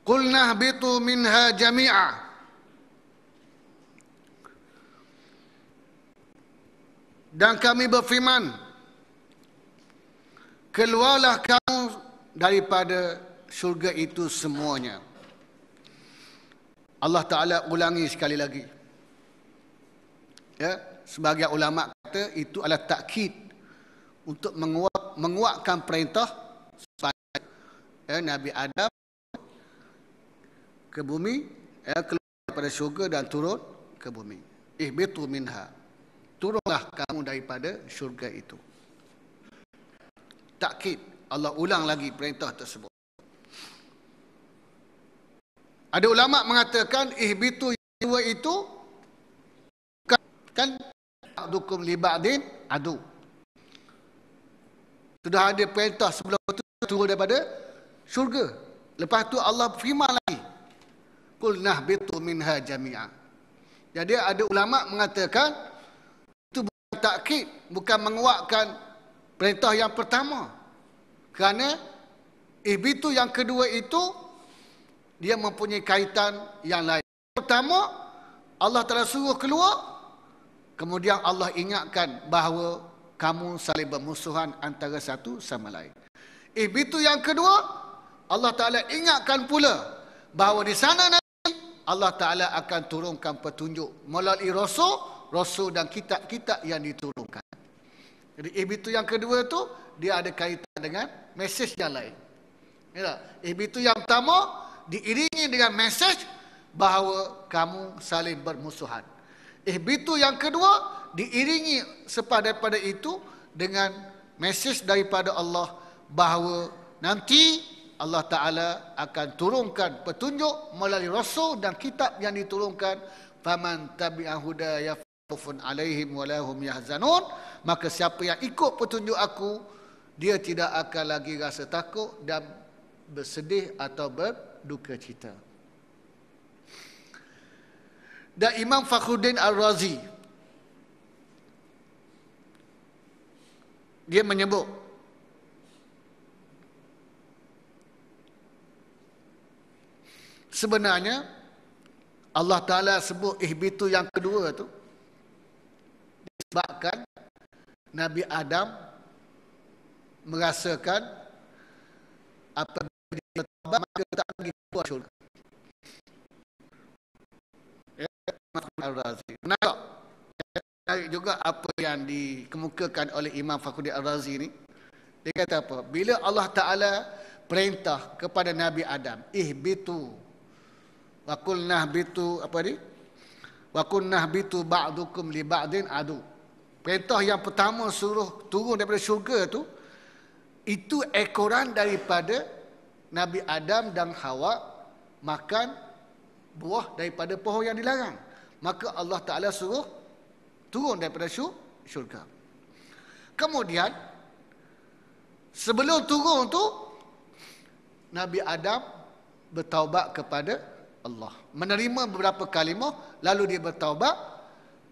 Qulna ihbitu minha jami'a. Dan kami berfirman, keluarlah kamu daripada syurga itu semuanya. Allah Ta'ala ulangi sekali lagi. Ya, sebagai ulama kata itu adalah takkid untuk menguatkan perintah supaya Nabi Adam ke bumi, keluar daripada syurga dan turun ke bumi. Ihbitu minha. Turunlah kamu daripada syurga itu. Takkid. Allah ulang lagi perintah tersebut. Ada ulama mengatakan ihbitu dua itu kan ba'dukum li ba'din adu. Sudah ada perintah sebelum itu turun daripada syurga. Lepas tu Allah firman lagi, qul nahbitu minha jami'a. Jadi ada ulama mengatakan itu bukan takkid, bukan menguatkan perintah yang pertama. Kerana ihbitu yang kedua itu dia mempunyai kaitan yang lain. Pertama, Allah Ta'ala suruh keluar. Kemudian Allah ingatkan bahawa kamu saling bermusuhan antara satu sama lain. Ihbitu yang kedua, Allah Ta'ala ingatkan pula bahawa di sana nanti Allah Ta'ala akan turunkan petunjuk melalui Rasul dan kitab-kitab yang diturunkan. Jadi ihbitu yang kedua itu dia ada kaitan dengan mesej yang lain. Ya, ihbitu yang pertama diiringi dengan mesej bahawa kamu saling bermusuhan. Ihbitu yang kedua diiringi sepada itu dengan mesej daripada Allah bahawa nanti Allah Ta'ala akan turunkan petunjuk melalui Rasul dan kitab yang diturunkan. Faman tabi'a hudaya khawfun alaihim walahum yahzanun. Maka siapa yang ikut petunjuk aku, dia tidak akan lagi rasa takut dan bersedih atau berduka cita. Dan Imam Fakhruddin Ar-Razi dia menyebut sebenarnya Allah Ta'ala sebut ihbitu yang kedua tu disebabkan Nabi Adam merasakan apabila dia bertaubat maka tak lagi keluar syurga. Al-Razi. Kenapa? Tarik juga apa yang dikemukakan oleh Imam Fakhruddin Ar-Razi ni. Dia kata apa? Bila Allah Ta'ala perintah kepada Nabi Adam, ihbitu wa qulna ihbitu apa ni? Wa qulna ihbitu ba'dukum li ba'din adu. Perintah yang pertama suruh turun daripada syurga tu, itu ekoran daripada Nabi Adam dan Hawa makan buah daripada pohon yang dilarang. Maka Allah Ta'ala suruh turun daripada syurga. Kemudian sebelum turun tu Nabi Adam bertaubat kepada Allah, menerima beberapa kalimah, lalu dia bertaubat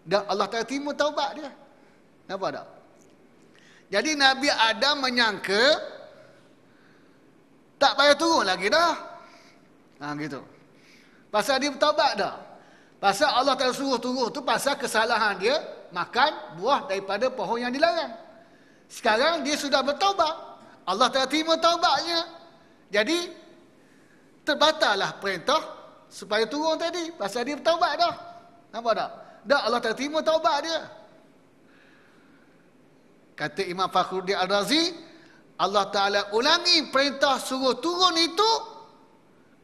dan Allah Ta'ala terima taubat dia. Nampak tak? Jadi Nabi Adam menyangka tak payah turun lagi dah. Gitu. Pasal dia bertaubat dah. Pasal Allah Ta'ala suruh turun tu pasal kesalahan dia makan buah daripada pohon yang dilarang. Sekarang dia sudah bertaubat. Allah Ta'ala terima taubatnya. Jadi terbatallah perintah supaya turun tadi. Pasal dia bertaubat dah. Nampak tak? Dah Allah Ta'ala terima taubat dia. Kata Imam Fakhruddin Ar-Razi, Allah Ta'ala ulangi perintah suruh turun itu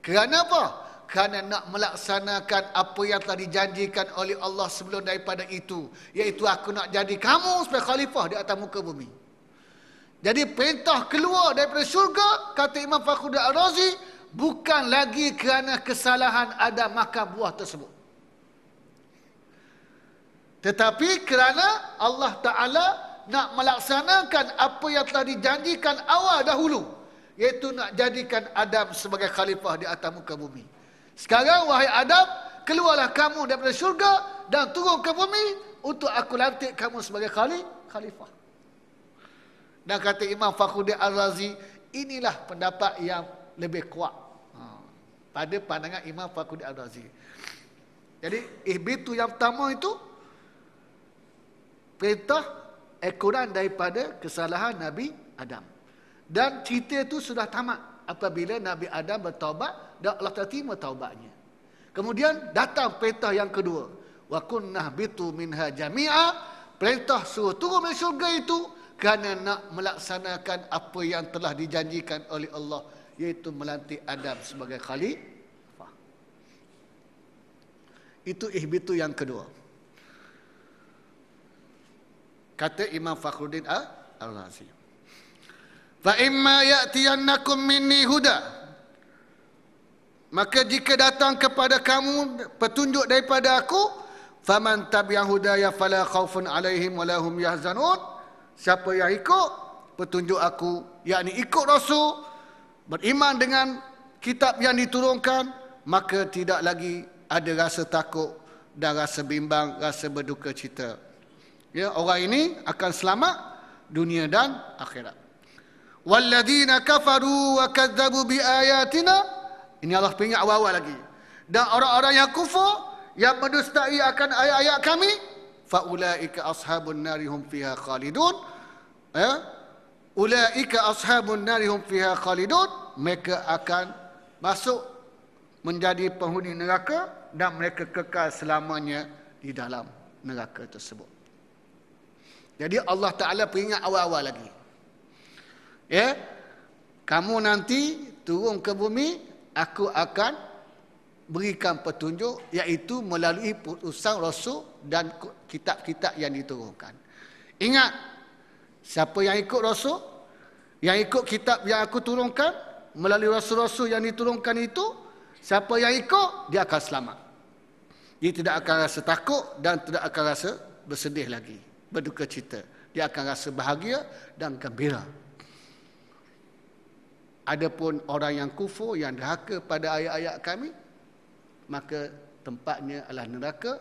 kerana apa? Kerana nak melaksanakan apa yang telah dijanjikan oleh Allah sebelum daripada itu, iaitu aku nak jadi kamu sebagai khalifah di atas muka bumi. Jadi perintah keluar daripada syurga, kata Imam Fakhruddin Ar-Razi, bukan lagi kerana kesalahan Adam makan buah tersebut, tetapi kerana Allah Ta'ala nak melaksanakan apa yang telah dijanjikan awal dahulu, iaitu nak jadikan Adam sebagai khalifah di atas muka bumi. Sekarang, wahai Adam, keluarlah kamu daripada syurga dan turun ke bumi untuk aku lantik kamu sebagai khalifah. Dan kata Imam Fakhruddin Ar-Razi, inilah pendapat yang lebih kuat pada pandangan Imam Fakhruddin Ar-Razi. Jadi ihbitu yang pertama itu perintah ekoran daripada kesalahan Nabi Adam. Dan cerita itu sudah tamat apabila Nabi Adam bertaubat dan Allah terima taubatnya. Kemudian datang perintah yang kedua. Wa kunnah bitu minha jami'a. Perintah suruh turun dari syurga itu kerana nak melaksanakan apa yang telah dijanjikan oleh Allah, iaitu melantik Adam sebagai khalifah. Itu ihbitu yang kedua. Kata Imam Fakhruddin Ar-Razi. Fa imma ya'tiyannakum minni huda. Maka jika datang kepada kamu petunjuk daripada aku, faman tabi'a hudaya fala khaufun 'alaihim wala hum yahzanun. Siapa yang ikut petunjuk aku, yakni ikut Rasul, beriman dengan kitab yang diturunkan, maka tidak lagi ada rasa takut dan rasa bimbang, rasa berduka cita. Ya, orang ini akan selamat dunia dan akhirat. Walladzina kafaru wa kadzabu biayatina. Ini Allah ingat awal-awal lagi. Dan orang-orang yang kufur, yang mendustai akan ayat-ayat kami, faulaika ashabun nari hum fiha khalidun. Ulaika ashabun nari hum fiha khalidun. Mereka akan masuk menjadi penghuni neraka dan mereka kekal selamanya di dalam neraka tersebut. Jadi Allah Ta'ala peringat awal-awal lagi. Ya, kamu nanti turun ke bumi, aku akan berikan petunjuk, iaitu melalui putusan Rasul dan kitab-kitab yang diturunkan. Ingat, siapa yang ikut Rasul, yang ikut kitab yang aku turunkan, melalui Rasul-Rasul yang diturunkan itu, siapa yang ikut, dia akan selamat. Dia tidak akan rasa takut dan tidak akan rasa bersedih lagi, berduka cita. Dia akan rasa bahagia dan gembira. Adapun orang yang kufur, yang derhaka pada ayat-ayat kami, maka tempatnya adalah neraka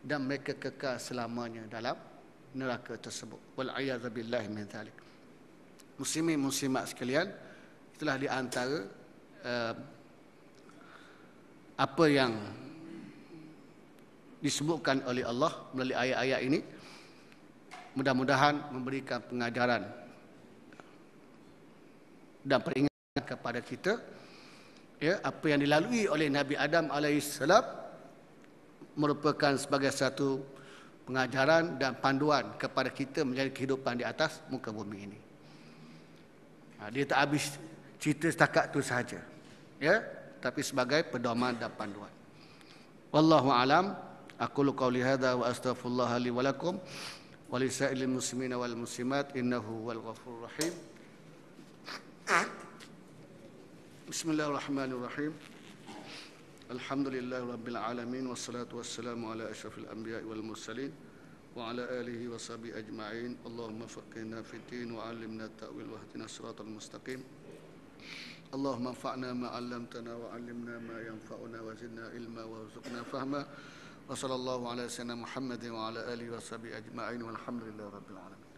dan mereka kekal selamanya dalam neraka tersebut. Wal-'iyadzu billahi min dzalik. Muslimin muslimat sekalian, itulah di antara apa yang disebutkan oleh Allah melalui ayat-ayat ini. Mudah-mudahan memberikan pengajaran dan peringatan kepada kita, ya, apa yang dilalui oleh Nabi Adam alaihissalam merupakan sebagai satu pengajaran dan panduan kepada kita menjadi kehidupan di atas muka bumi ini. Dia tak habis cerita setakat itu sahaja, ya, tapi sebagai pedoman dan panduan. Wallahu alam. Aqulu qawli hadza wa astaghfirullah li wa lakum wa li sa'ilil muslimina wal muslimat innahu wal ghafurur rahim. Bismillahirrahmanirrahim. Alhamdulillahi rabbil alamin wassalatu wassalamu ala asyrafil anbiya'i wal mursalin wa ala alihi wa sahbihi ajma'in. Allahumma faqihna fid din wa 'allimna at-ta'wil wa hdina siratal mustaqim. Allahumma anfa'na ma 'allamtana wa 'allimna ma yanfa'una wa zidna ilma wa warzuqna fahma. Wa sallallahu ala sayyidina Muhammadin wa ala alihi wa sahbihi ajma'in walhamdulillahi rabbil alamin.